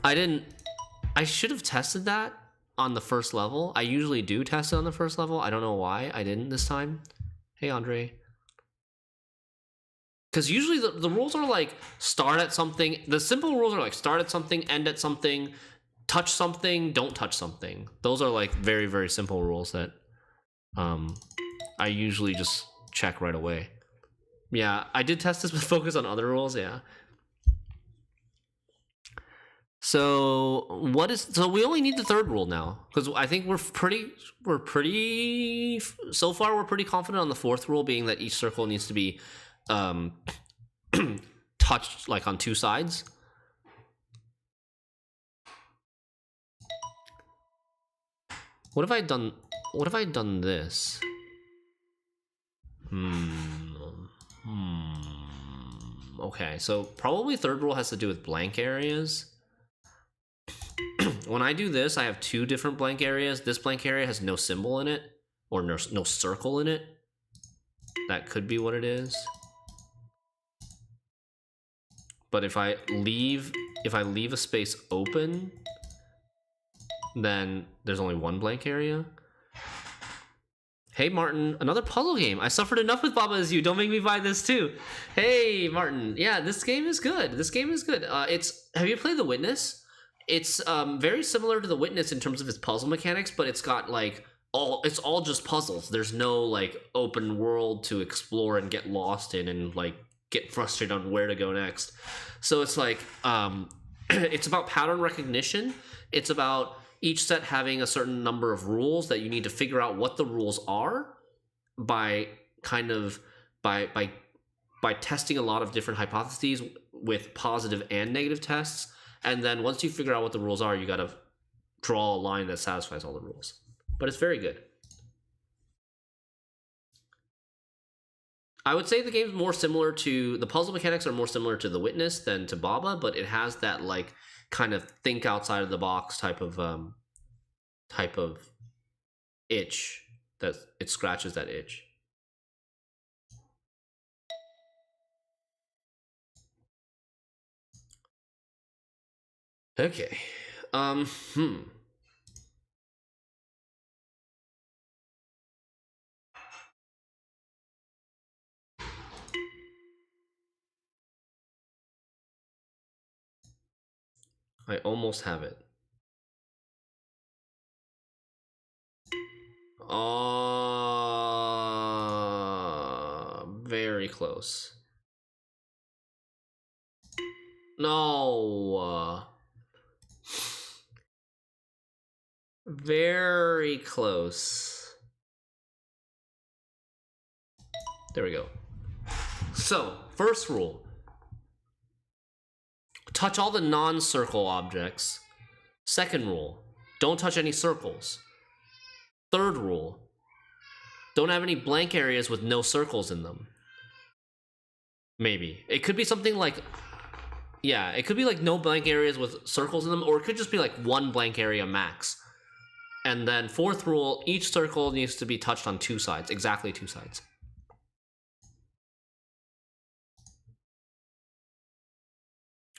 I should have tested that on the first level. I usually do test it on the first level. I don't know why I didn't this time. Hey, Andre. Because usually the rules are like start at something. The simple rules are like start at something, end at something, touch something, don't touch something. Those are like very, very simple rules that I usually just check right away. Yeah, I did test this with focus on other rules, yeah. So we only need the third rule now, because I think we're pretty so far we're pretty confident on the fourth rule, being that each circle needs to be touched like on two sides. What have I done this? Okay, so probably third rule has to do with blank areas. When I do this, I have two different blank areas. This blank area has no symbol in it, or no circle in it. That could be what it is. But if I leave a space open, then there's only one blank area. Hey Martin, another puzzle game. I suffered enough with Baba Is You. Don't make me buy this too. Hey Martin, yeah, this game is good. Have you played The Witness? It's very similar to The Witness in terms of its puzzle mechanics, but it's got like it's all just puzzles. There's no like open world to explore and get lost in and like get frustrated on where to go next. So it's like it's about pattern recognition. It's about each set having a certain number of rules that you need to figure out what the rules are by testing a lot of different hypotheses with positive and negative tests. And then once you figure out what the rules are, you got to draw a line that satisfies all the rules. But it's very good. I would say the game's more similar to, the puzzle mechanics are more similar to The Witness than to Baba, but it has that like kind of think outside of the box type of itch, that it scratches that itch. Okay. I almost have it. Very close. No. Very close. There we go. So, first rule. Touch all the non-circle objects. Second rule. Don't touch any circles. Third rule. Don't have any blank areas with no circles in them. Maybe. It could be something like... Yeah, it could be like no blank areas with circles in them, or it could just be like one blank area max. And then fourth rule, each circle needs to be touched on two sides, exactly two sides.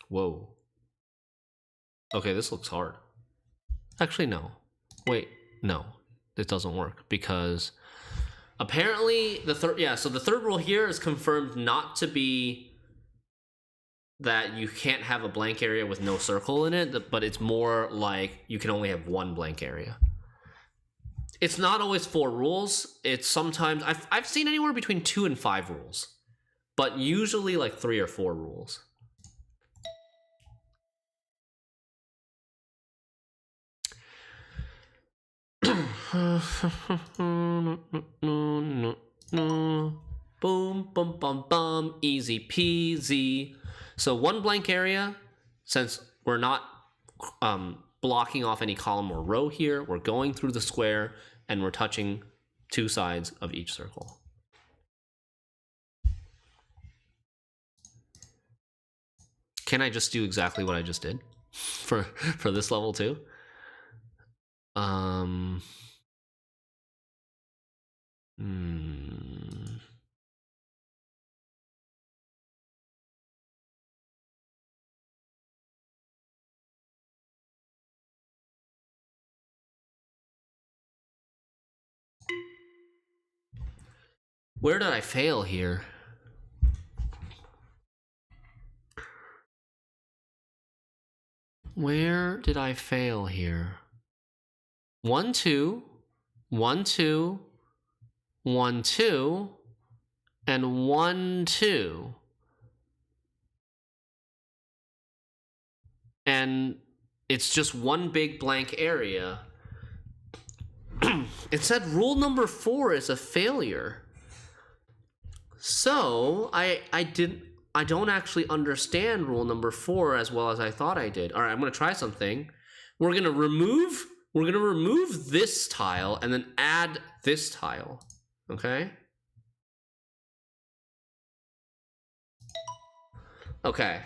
Whoa. Okay, this looks hard. Actually, no. Wait, no. This doesn't work because apparently the third rule here is confirmed not to be that you can't have a blank area with no circle in it, but it's more like you can only have one blank area. It's not always 4 rules. It's sometimes I've seen anywhere between 2 and 5 rules, but usually like 3 or 4 rules. Boom, bum, bum, bum, easy peasy. So one blank area, since we're not blocking off any column or row here, we're going through the square and we're touching two sides of each circle. Can I just do exactly what I just did for this level too? Where did I fail here? Where did I fail here? 1, 2, 1, 2, 1, 2, and 1, 2. And it's just one big blank area. It said rule number 4 is a failure. So I don't actually understand rule number 4 as well as I thought I did. All right, I'm gonna try something. We're gonna remove this tile and then add this tile. Okay. Okay.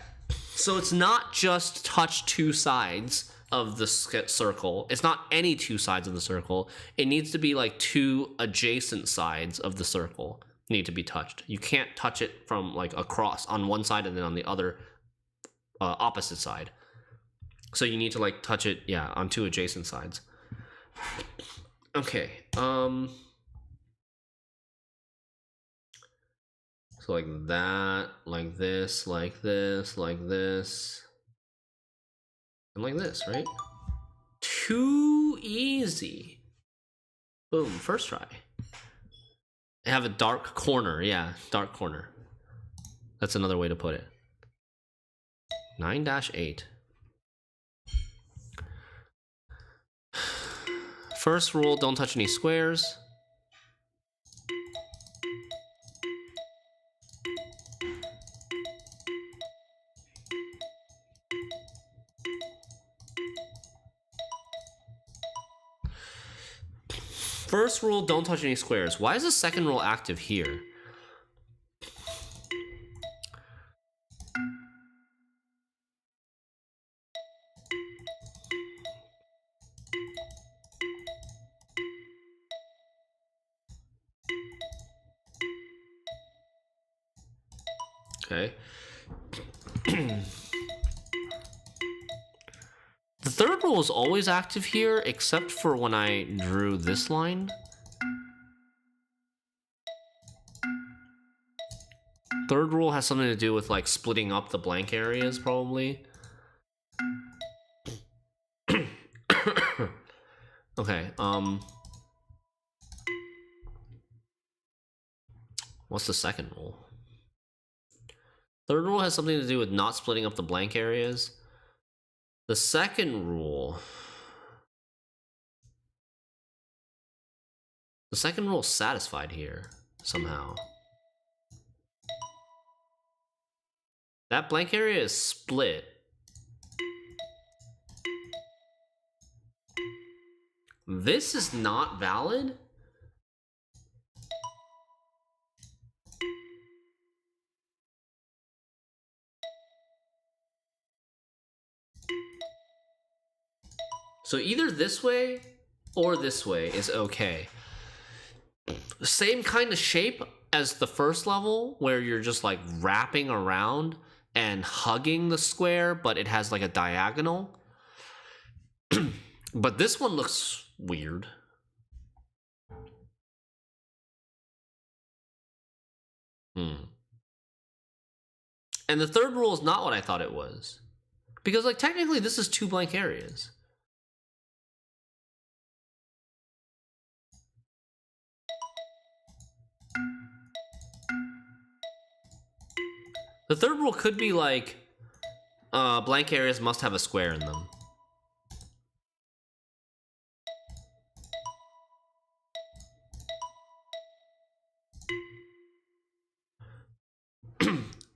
So it's not just touch 2 sides of the circle. It's not any 2 sides of the circle. It needs to be like 2 adjacent sides of the circle need to be touched. You can't touch it from like across on one side and then on the other opposite side. So you need to like touch it, yeah, on 2 adjacent sides. Okay. So like that, like this, like this, like this, and like this, right? Too easy. Boom, first try. I have a dark corner, yeah, dark corner. That's another way to put it. 9-8. First rule, don't touch any squares. First rule, don't touch any squares. Why is the second rule active here? Okay. The third rule is always active here, except for when I drew this line. Third rule has something to do with like splitting up the blank areas, probably. Okay, what's the second rule? Third rule has something to do with not splitting up the blank areas. The second rule is satisfied here somehow. That blank area is split. This is not valid? So either this way or this way is okay. Same kind of shape as the first level, where you're just like wrapping around and hugging the square, but it has like a diagonal. But this one looks weird. And the third rule is not what I thought it was. Because like technically this is 2 blank areas. The third rule could be like, blank areas must have a square in them.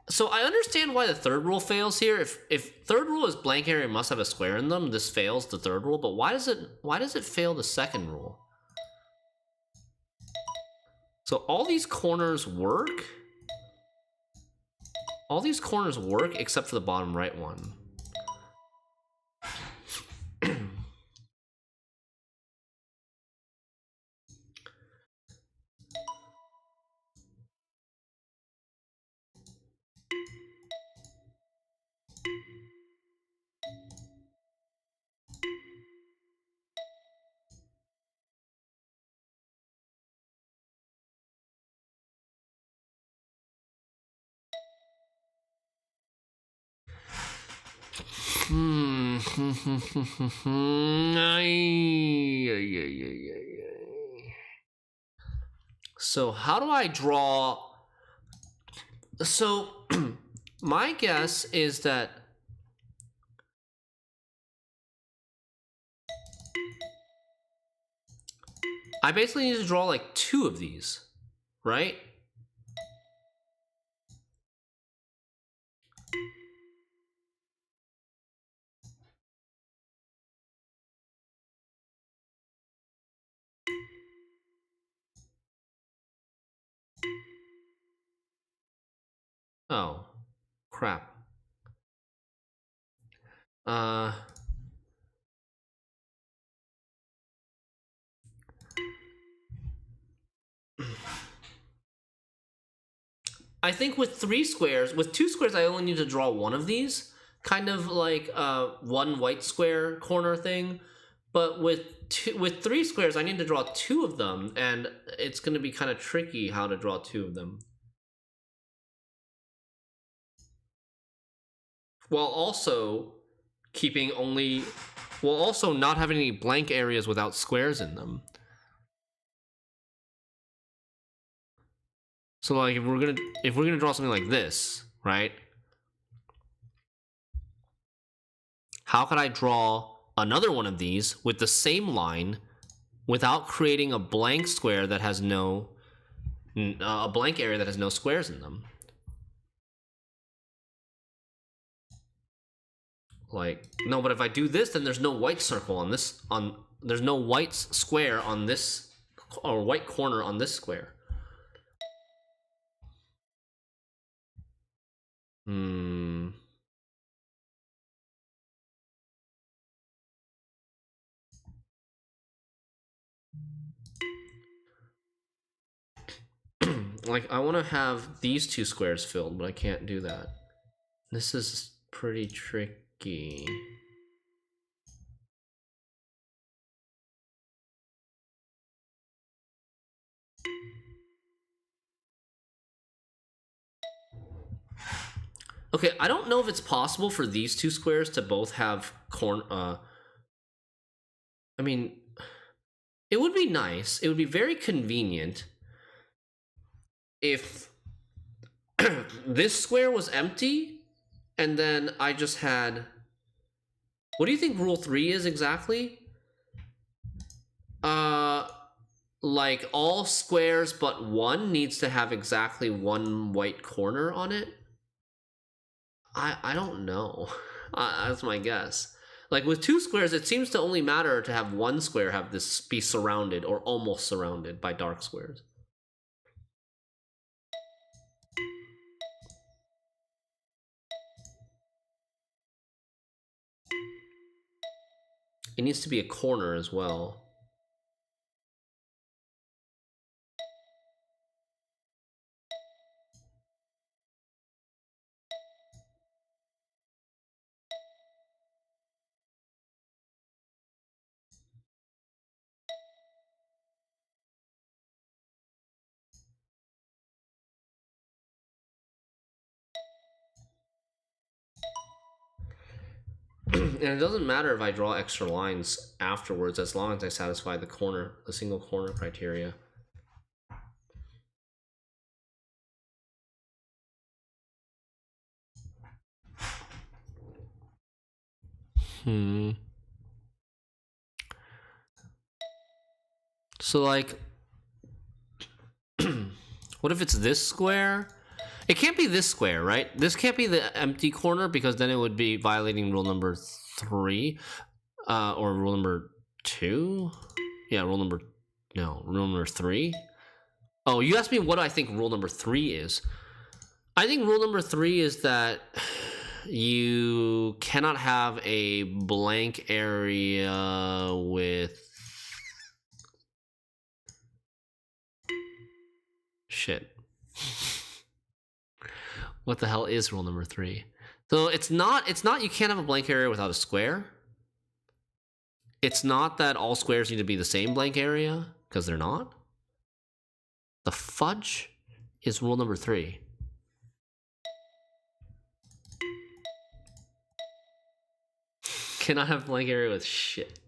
So I understand why the third rule fails here. If third rule is blank area must have a square in them, this fails the third rule. But why does it fail the second rule? So all these corners work. All these corners work except for the bottom right one. So how do I draw? So my guess is that I basically need to draw like 2 of these, right? Oh, crap. I think with 3 squares, with 2 squares, I only need to draw 1 of these, kind of like one white square corner thing. But with 3 squares, I need to draw 2 of them, and it's going to be kind of tricky how to draw 2 of them. While also keeping only, while also not having any blank areas without squares in them. So like if we're gonna draw something like this, right? How could I draw another one of these with the same line without creating a blank square that has no a blank area that has no squares in them? Like, no, but if I do this, then there's no white circle on this, there's no white square on this, or white corner on this square. Like, I want to have these 2 squares filled, but I can't do that. This is pretty tricky. Okay, I don't know if it's possible for these 2 squares to both have I mean, it would be nice. It would be very convenient if this square was empty and then I just had... What do you think rule 3 is exactly? Like all squares but 1 needs to have exactly 1 white corner on it. I don't know. That's my guess. Like with 2 squares, it seems to only matter to have 1 square have this be surrounded or almost surrounded by dark squares. It needs to be a corner as well. And it doesn't matter if I draw extra lines afterwards as long as I satisfy the single corner criteria. So like, what if it's this square? It can't be this square, right? This can't be the empty corner because then it would be violating rule number 3, or rule number 2. Yeah, rule number 3. Oh, you asked me what I think rule number 3 is. I think rule number 3 is that you cannot have a blank area with... Shit. What the hell is rule number 3? So it's not you can't have a blank area without a square. It's not that all squares need to be the same blank area, because they're not. The fudge is rule number 3. Cannot have blank area with shit.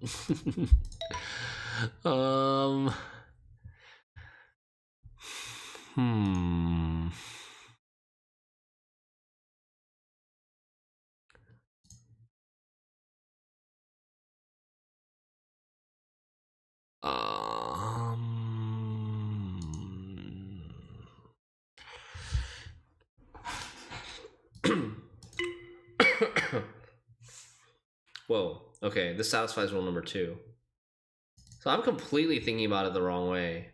Whoa, okay, this satisfies rule number 2. So I'm completely thinking about it the wrong way.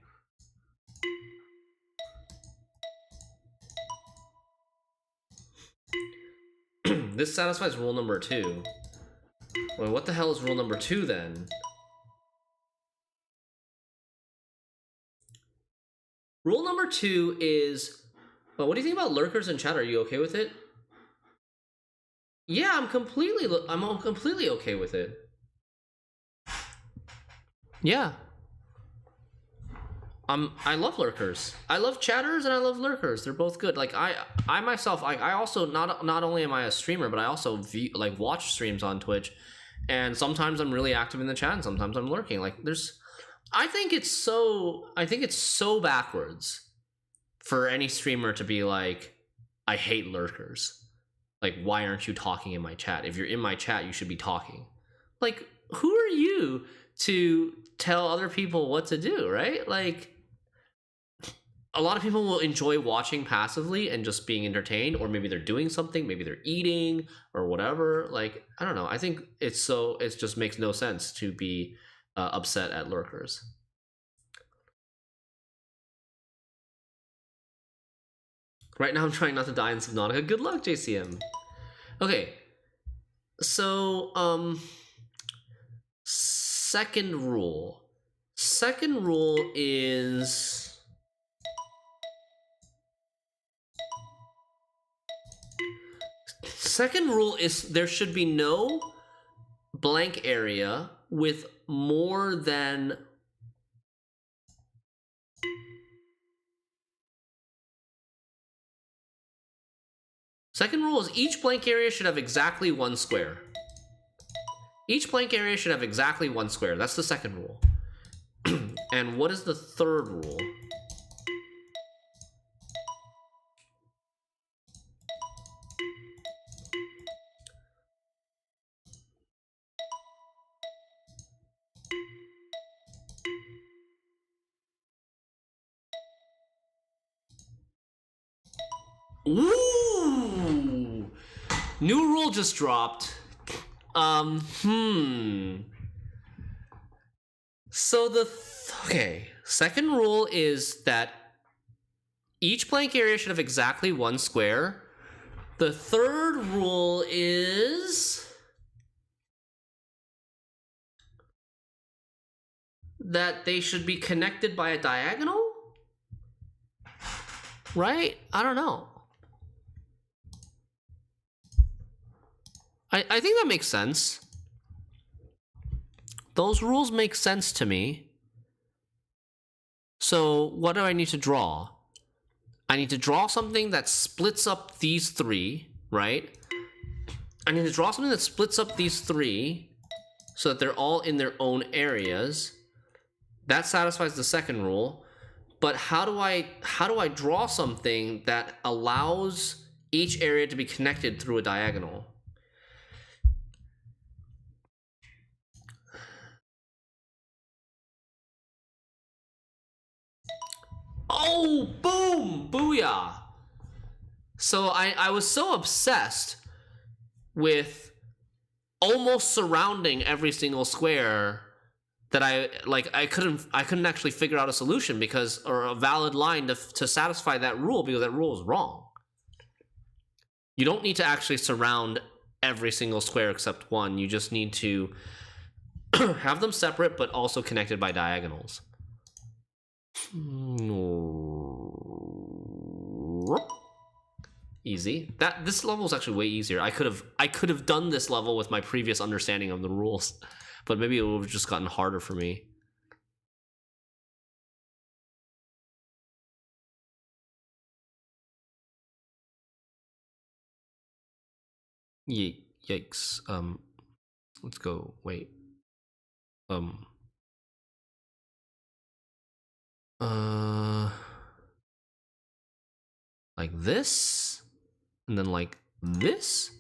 This satisfies rule number 2. Wait, what the hell is rule number 2 then? Rule number 2 is... Well, what do you think about lurkers in chat? Are you okay with it? Yeah, I'm completely okay with it. Yeah. I love lurkers. I love chatters and I love lurkers. They're both good. Like I myself, I also not only am I a streamer, but I also watch streams on Twitch, and sometimes I'm really active in the chat and sometimes I'm lurking. Like I think it's so backwards for any streamer to be like, I hate lurkers. Like, why aren't you talking in my chat? If you're in my chat, you should be talking. Like, who are you to tell other people what to do, right? Like, a lot of people will enjoy watching passively and just being entertained, or maybe they're doing something, maybe they're eating or whatever. Like, I don't know. I think it just makes no sense to be upset at lurkers. Right now I'm trying not to die in Subnautica. Good luck, JCM. Okay. So, second rule. Second rule is... Second rule is there should be no blank area with more than... Second rule is each blank area should have exactly 1 square. Each blank area should have exactly 1 square. That's the second rule. And what is the third rule? Ooh! New rule just dropped. So okay. Second rule is that each blank area should have exactly 1 square. The third rule is that they should be connected by a diagonal? Right? I don't know. I think that makes sense. Those rules make sense to me. So what do I need to draw? I need to draw something that splits up these 3, right? I need to draw something that splits up these 3 so that they're all in their own areas. That satisfies the second rule. But how do I draw something that allows each area to be connected through a diagonal? Oh, boom! Booyah! So I was so obsessed with almost surrounding every single square that I couldn't actually figure out a solution or a valid line to satisfy that rule, because that rule is wrong. You don't need to actually surround every single square except one. You just need to have them separate but also connected by diagonals. Easy. This level is actually way easier. I could have done this level with my previous understanding of the rules, but maybe it would have just gotten harder for me. Yikes. Let's go. Wait. Like this, and then like this.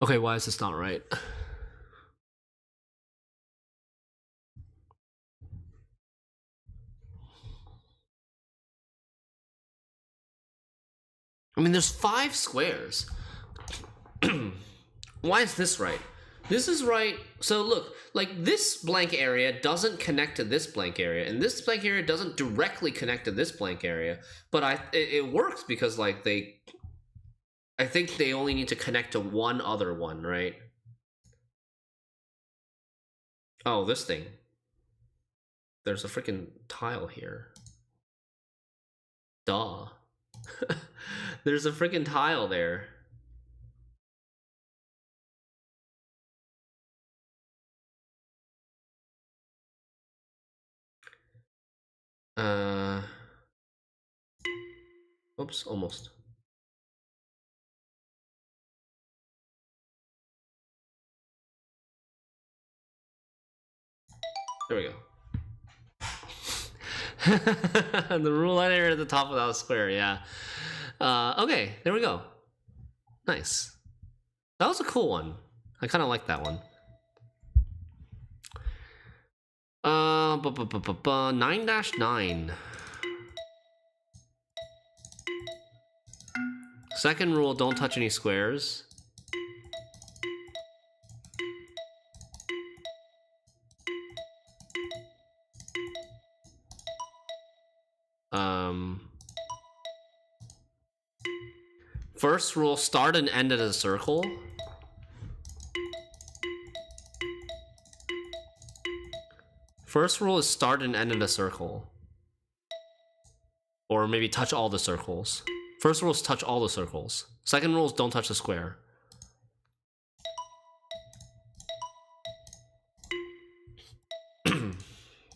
Okay, why is this not right? I mean, there's 5 squares. Why is this right? This is right. So look, like this blank area doesn't connect to this blank area, and this blank area doesn't directly connect to this blank area. But it works because like I think they only need to connect to one other one, right? Oh, this thing. There's a freaking tile here. Duh. There's a freaking tile there. Oops, almost. There we go. The rule editor at the top of that square, yeah. Okay, there we go. Nice. That was a cool one. I kind of like that one. 9-9. Second rule, don't touch any squares. First rule, start and end at a circle. First rule is start and end at a circle. Or maybe touch all the circles. First rule is touch all the circles. Second rule is don't touch the square.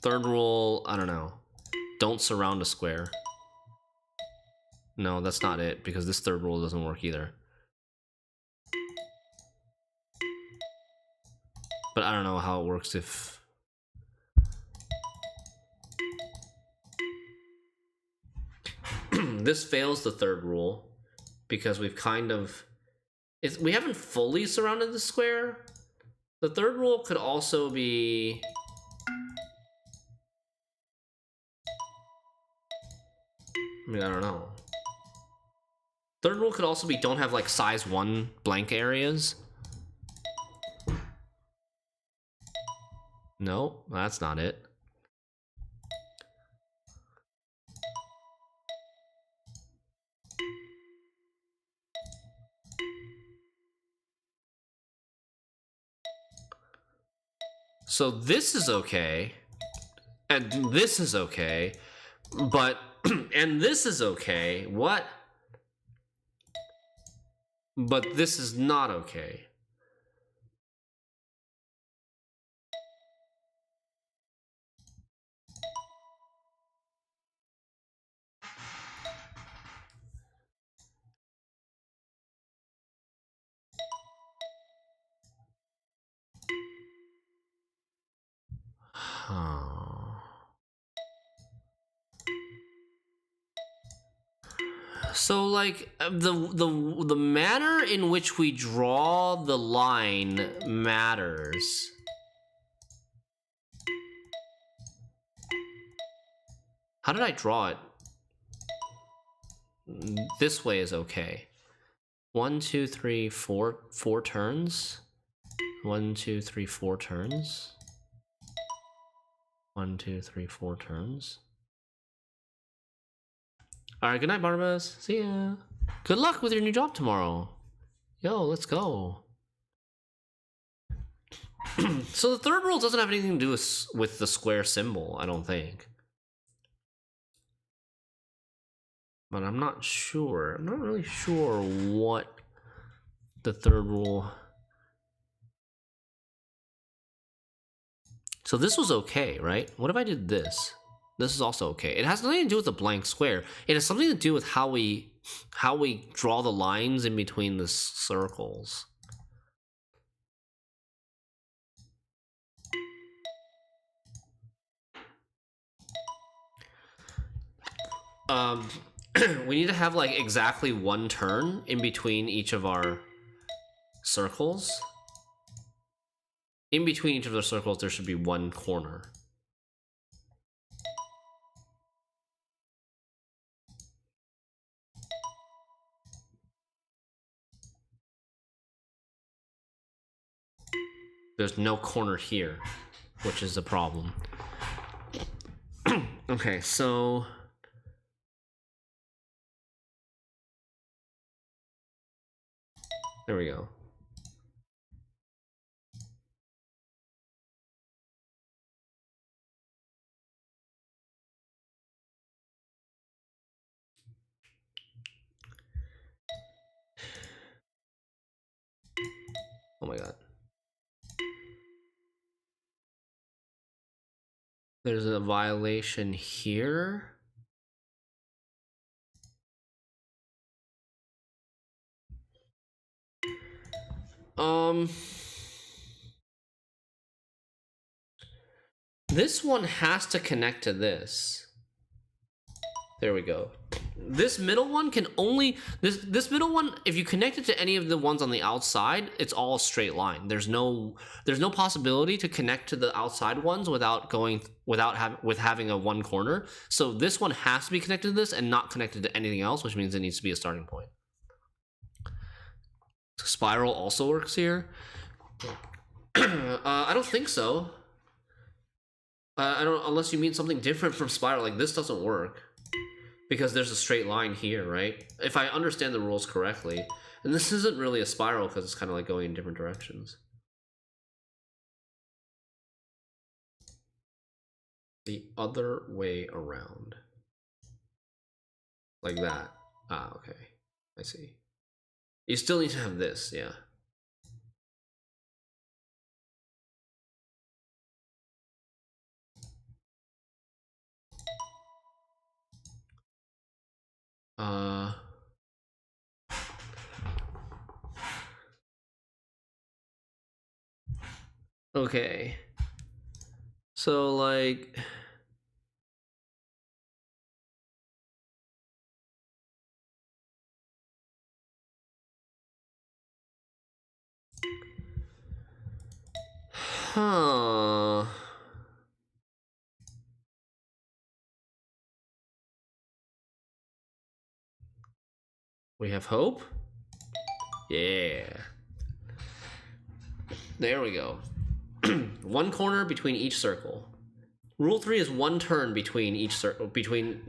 Third rule, I don't know. Don't surround a square. No, that's not it, because this third rule doesn't work either. But I don't know how it works if... This fails the third rule, because we've kind of... we haven't fully surrounded the square. The third rule could also be... I mean, I don't know. Third rule could also be don't have like size 1 blank areas. No, that's not it. So this is okay, and this is okay, but and this is okay. What? But this is not okay. So like the manner in which we draw the line matters. How did I draw it? This way is okay. 1, 2, 3, 4 turns. 1, 2, 3, 4 turns. 1, 2, 3, 4 turns. All right, good night, Barnabas. See ya. Good luck with your new job tomorrow. Yo, let's go. So the third rule doesn't have anything to do with the square symbol, I don't think. But I'm not sure. I'm not really sure what the third rule. So this was okay, right? What if I did this? This is also okay. It has nothing to do with the blank square. It has something to do with how we draw the lines in between the circles. We need to have like exactly one turn in between each of our circles. In between each of the circles, there should be one corner. There's no corner here, which is a problem. Okay, so there we go. Oh my god. There's a violation here. This one has to connect to this. There we go. This middle one can only this middle one, if you connect it to any of the ones on the outside, it's all a straight line. There's no possibility to connect to the outside ones without having a one corner. So this one has to be connected to this and not connected to anything else, which means it needs to be a starting point. Spiral also works here. I don't think so. I don't, unless you mean something different from spiral. Like this doesn't work because there's a straight line here, right? If I understand the rules correctly. And this isn't really a spiral because it's kind of like going in different directions. The other way around. Like that. Ah, okay. I see. You still need to have this, yeah. Okay. So like huh. We have hope? Yeah. There we go. One corner between each circle. Rule 3 is one turn between each circle, between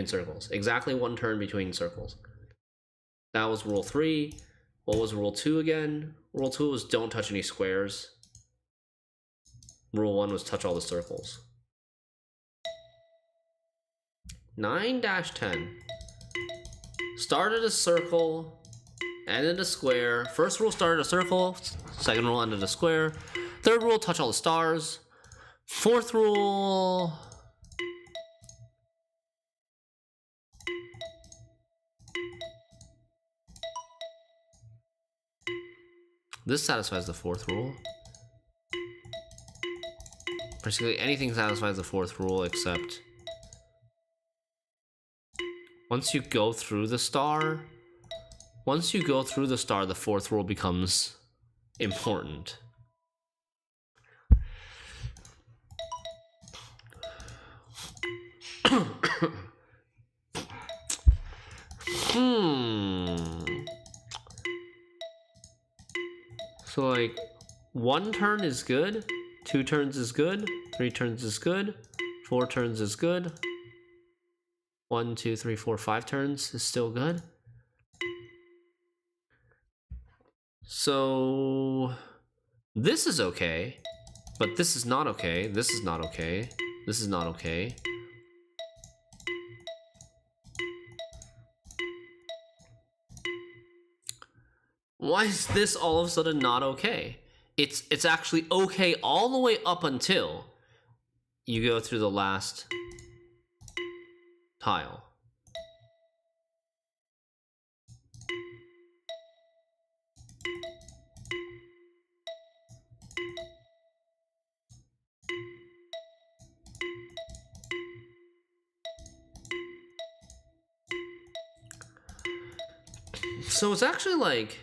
circles. Exactly one turn between circles. That was rule 3. What was rule 2 again? Rule 2 was don't touch any squares. Rule 1 was touch all the circles. 9-10. Start at a circle, end at a square. First rule, start at a circle. Second rule, end at a square. Third rule, touch all the stars. Fourth rule... This satisfies the fourth rule. Basically, anything satisfies the fourth rule except... Once you go through the star, the fourth rule becomes important. So like 1 turn is good, 2 turns is good, 3 turns is good, 4 turns is good. 1, 2, 3, 4, 5 turns is still good. So this is okay, but this is not okay. This is not okay. This is not okay. Why is this all of a sudden not okay? It's actually okay all the way up until you go through the last tile. So it's actually like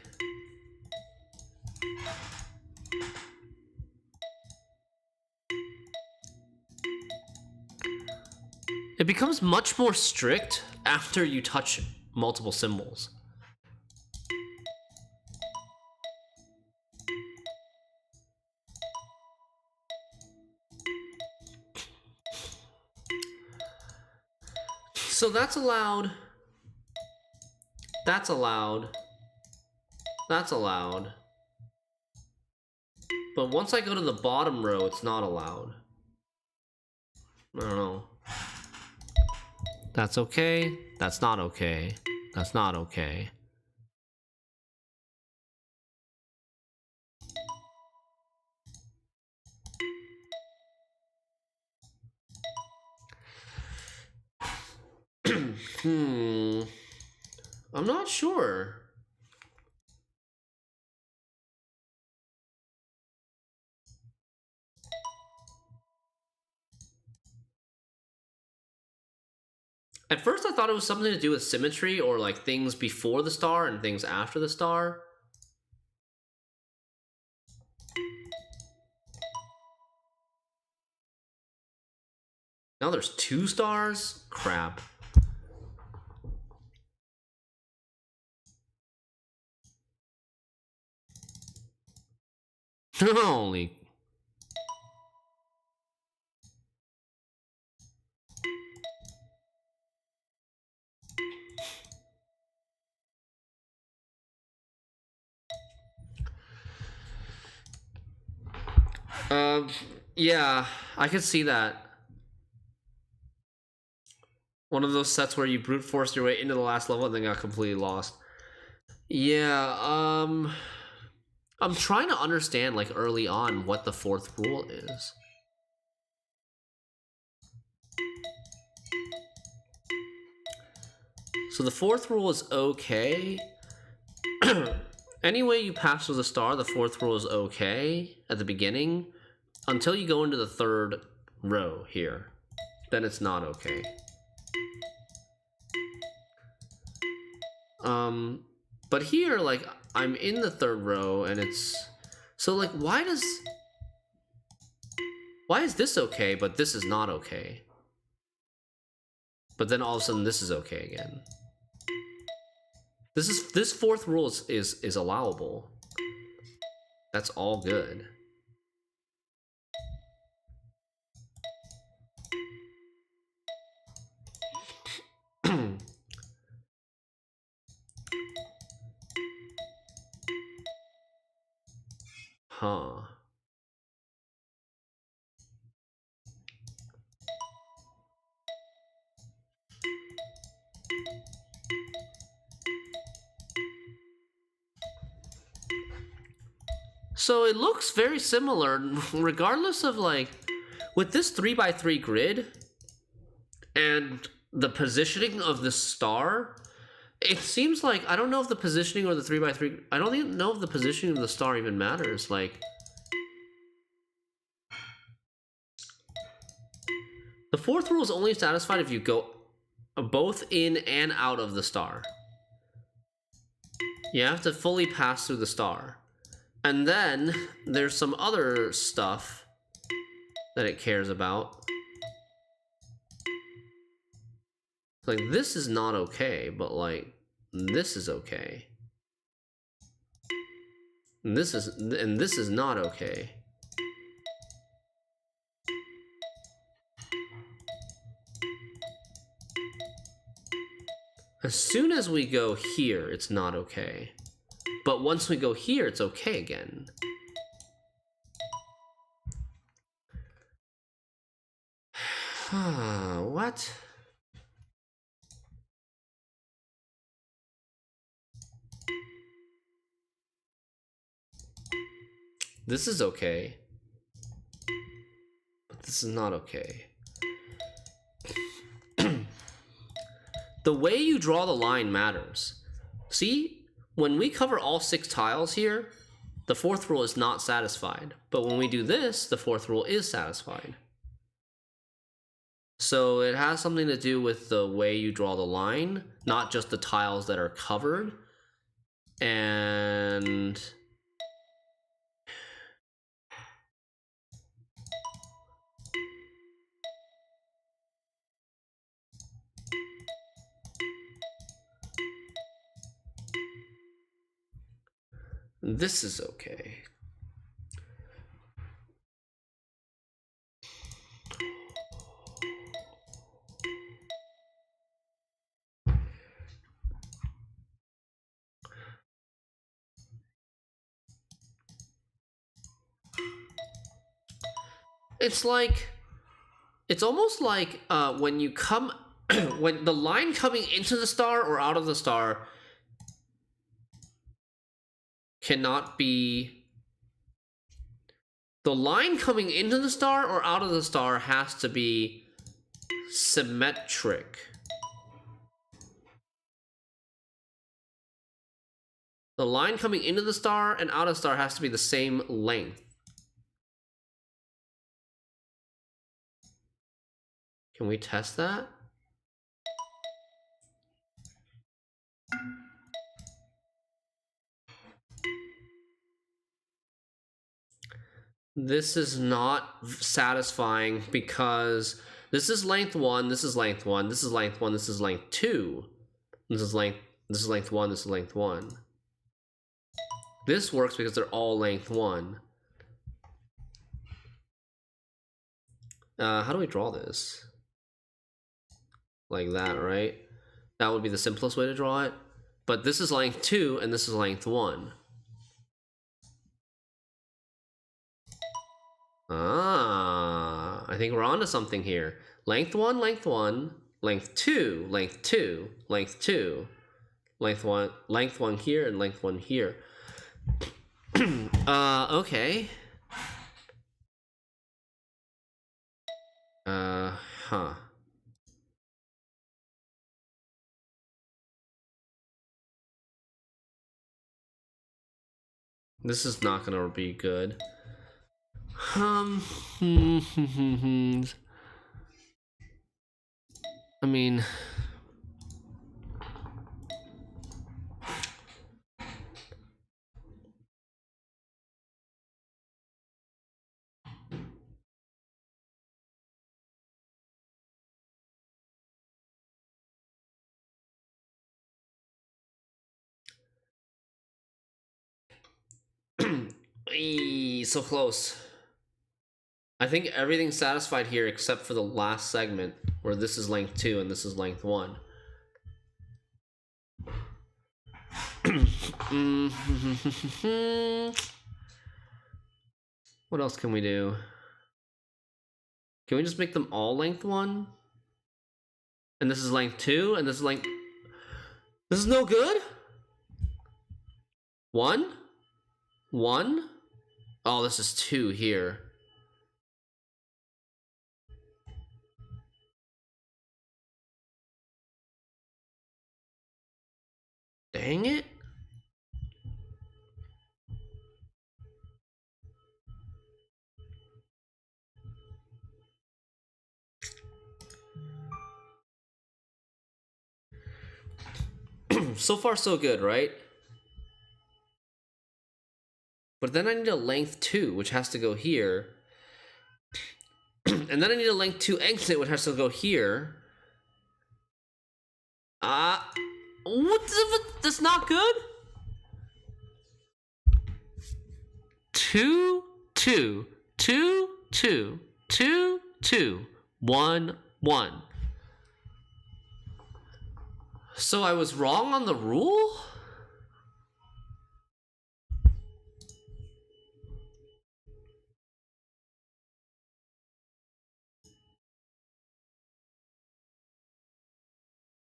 it becomes much more strict after you touch multiple symbols. So that's allowed. That's allowed. That's allowed. But once I go to the bottom row, it's not allowed. I don't know. That's okay. That's not okay. That's not okay. I'm not sure. At first I thought it was something to do with symmetry or like things before the star and things after the star. Now there's 2 stars? Crap. Holy. Yeah, I could see that. One of those sets where you brute forced your way into the last level and then got completely lost. Yeah, I'm trying to understand, like, early on what the 4th rule is. So the 4th rule is okay. Any way you pass through the star, the 4th rule is okay at the beginning. Until you go into the 3rd row here. Then it's not okay. But here, like, I'm in the 3rd row and it's... So, like, why is this okay, but this is not okay? But then all of a sudden this is okay again. This 4th rule is allowable. That's all good. Huh. So it looks very similar, regardless of, like, with this 3x3 grid and the positioning of the star, it seems like, I don't know if the positioning or the 3x3, I don't even know if the positioning of the star even matters. Like, the 4th rule is only satisfied if you go both in and out of the star. You have to fully pass through the star. And then there's some other stuff that it cares about. Like, this is not okay, but, like, this is okay. And this is not okay. As soon as we go here, it's not okay. But once we go here, it's okay again. What? This is okay. But this is not okay. The way you draw the line matters. See, when we cover all 6 tiles here, the fourth rule is not satisfied. But when we do this, the fourth rule is satisfied. So it has something to do with the way you draw the line, not just the tiles that are covered. And this is okay. It's almost like when you come, when the line coming into the star or out of the star cannot be, the line coming into the star or out of the star has to be symmetric. The line coming into the star and out of the star has to be the same length. Can we test that? This is not satisfying because this is length 1, this is length 1, this is length 1, this is length 2. This is length 1, this is length 1. This works because they're all length 1. How do we draw this? Like that, right? That would be the simplest way to draw it. But this is length 2 and this is length 1. I think we're onto something here. Length 1, length 1, length 2, length 2, length 2, length 1 here, and length 1 here. Okay. Huh. This is not gonna be good. I mean, so close. I think everything's satisfied here except for the last segment where this is length 2 and this is length 1. What else can we do? Can we just make them all length 1? And this is length 2 and this is length... This is no good? 1? 1? Oh, this is 2 here. Dang it. So far so good, right? But then I need a length 2, which has to go here. And then I need a length 2 exit, which has to go here. What? That's not good? 2, 2, 2, 2, 2, 2, 1, 1. So I was wrong on the rule?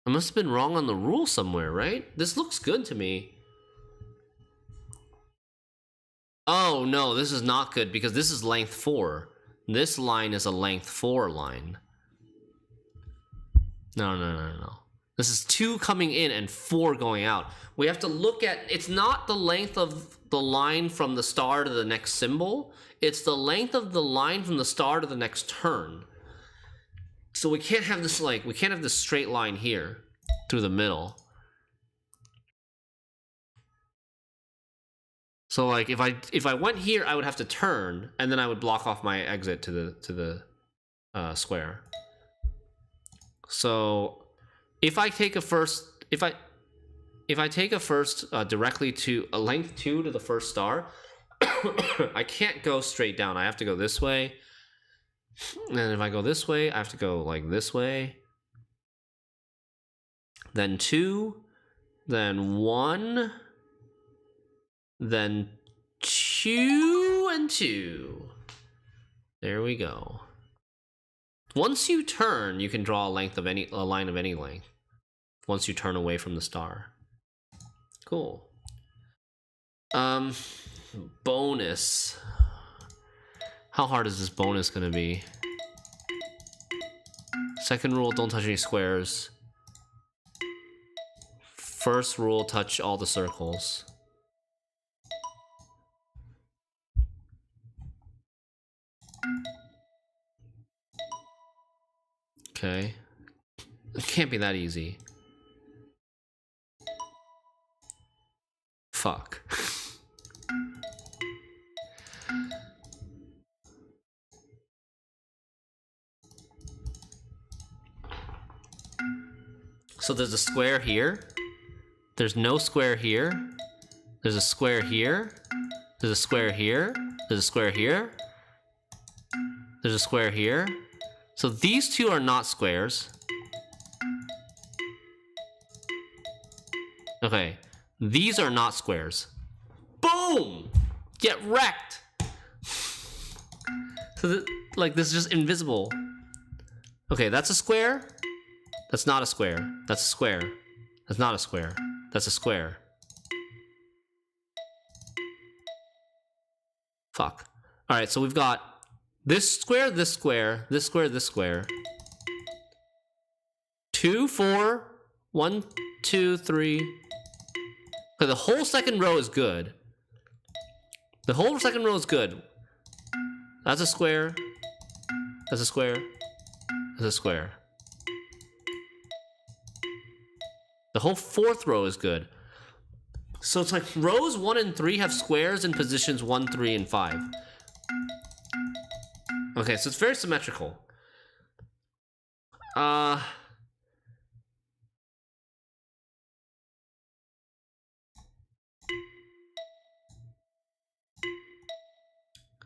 I must have been wrong on the rule somewhere, right? This looks good to me. Oh no, this is not good because this is length 4. This line is a length 4 line. No. This is 2 coming in and 4 going out. We have to look at, it's not the length of the line from the star to the next symbol. It's the length of the line from the star to the next turn. So we can't have this we can't have this straight line here through the middle. So like if I went here, I would have to turn and then I would block off my exit to the square. So if I take a first directly to a length 2 to the first star, I can't go straight down. I have to go this way. And if I go this way, I have to go like this way. Then 2, then 1, then 2 and 2. There we go. Once you turn, you can draw a line of any length. Once you turn away from the star. Cool. Bonus. How hard is this bonus gonna be? Second rule, don't touch any squares. First rule, touch all the circles. Okay. It can't be that easy. Fuck. So there's a square here. There's no square here. There's a square here. There's a square here. There's a square here. There's a square here. So these two are not squares. Okay. These are not squares. Boom! Get wrecked! So like this is just invisible. Okay, that's a square. That's not a square. That's a square. That's not a square. That's a square. Fuck. Alright, so we've got this square, this square, this square, this square. 2, 4, 1, 2, 3. Okay, the whole second row is good. The whole second row is good. That's a square. That's a square. That's a square. The whole fourth row is good. So it's like rows 1 and 3 have squares in positions 1, 3, and 5. Okay, so it's very symmetrical.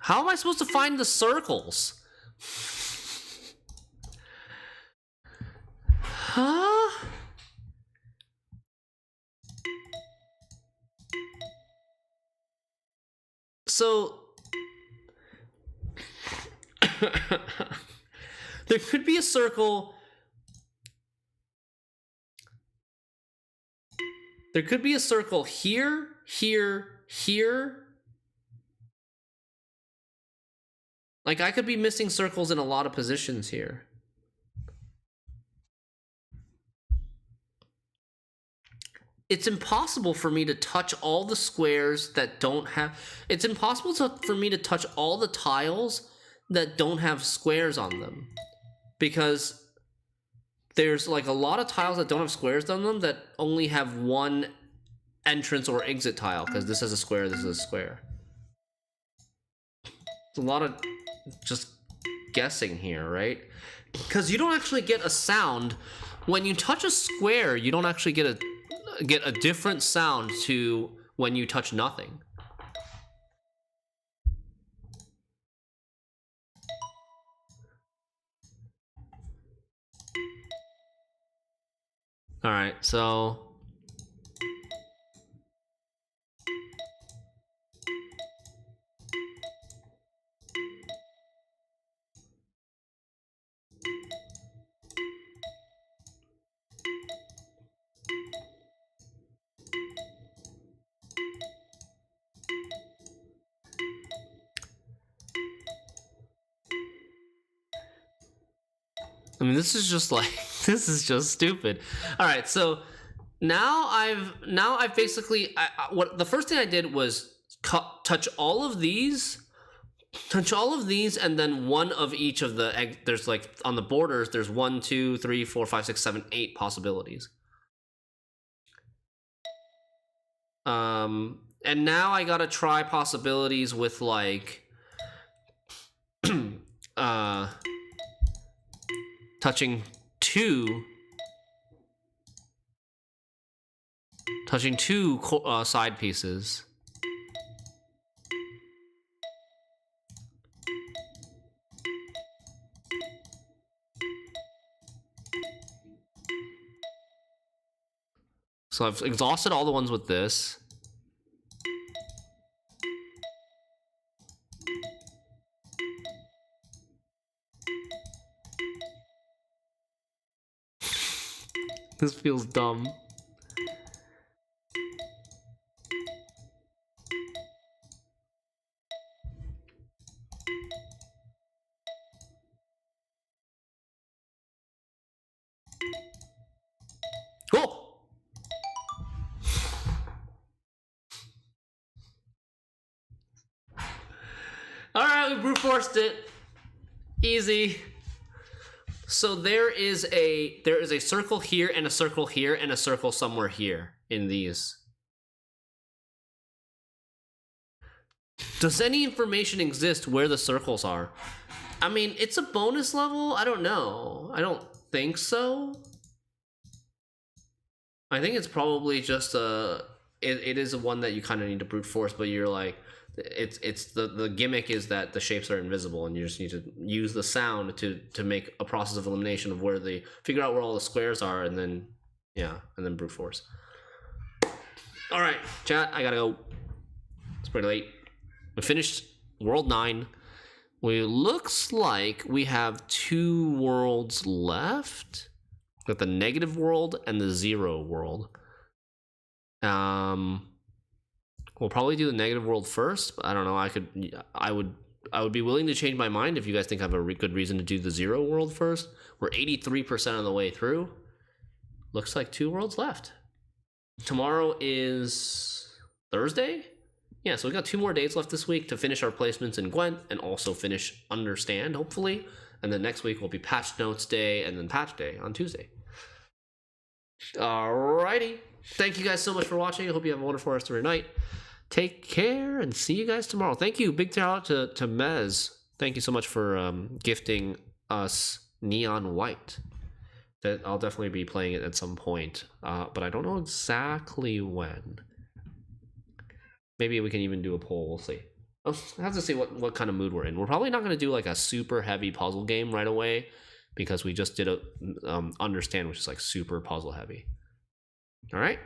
How am I supposed to find the circles? Huh? So there could be a circle. There could be a circle here, here, here. Like I could be missing circles in a lot of positions here. It's impossible for me to touch all the squares that don't have... It's impossible for me to touch all the tiles that don't have squares on them. Because there's like a lot of tiles that don't have squares on them that only have one entrance or exit tile. Because this is a square, this is a square. It's a lot of just guessing here, right? Because you don't actually get a sound. When you touch a square, you don't actually get a different sound to when you touch nothing. All right, so I mean, this is just like this is just stupid. All right, so now I've basically what the first thing I did was touch all of these, and then one of each of the egg. There's like on the borders. There's 1, 2, 3, 4, 5, 6, 7, 8 possibilities. And now I gotta try possibilities with like touching two side pieces. So I've exhausted all the ones with this. This feels dumb. Oh! Alright, we brute forced it. Easy. So there is a circle here and a circle here and a circle somewhere here in these. Does any information exist where the circles are? I mean, it's a bonus level? I don't know. I don't think so. I think it's probably just it is one that you kind of need to brute force, but you're like, it's the gimmick is that the shapes are invisible and you just need to use the sound to make a process of elimination of where the figure out where all the squares are, and then and then brute force. All right, chat, I gotta go. It's pretty late. We finished world 9. Looks like we have 2 worlds left. Got the negative world and the 0 world. We'll probably do the negative world first, but I don't know. I would be willing to change my mind if you guys think I have a good reason to do the 0 world first. We're 83% of the way through. Looks like 2 worlds left. Tomorrow is Thursday? Yeah, so we got 2 more days left this week to finish our placements in Gwent and also finish Understand, hopefully. And then next week will be Patch Notes Day and then Patch Day on Tuesday. Alrighty. Thank you guys so much for watching. I hope you have a wonderful rest of your night. Take care and see you guys tomorrow. Thank you. Big shout out to Mez. Thank you so much for gifting us Neon White. That I'll definitely be playing it at some point, but I don't know exactly when. Maybe we can even do a poll. We'll see. I'll have to see what kind of mood we're in. We're probably not going to do like a super heavy puzzle game right away because we just did a Understand, which is like super puzzle heavy. All right.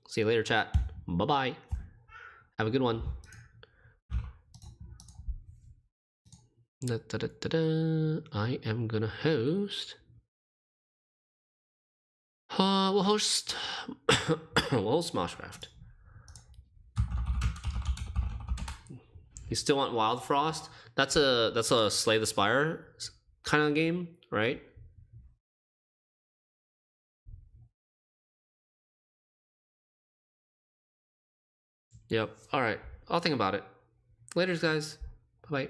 See you later, chat. Bye-bye. Have a good one. I am gonna host. We'll host Moshcraft. You still want Wild Frost? That's a Slay the Spire kind of game, right? Yep. All right. I'll think about it. Later, guys. Bye-bye.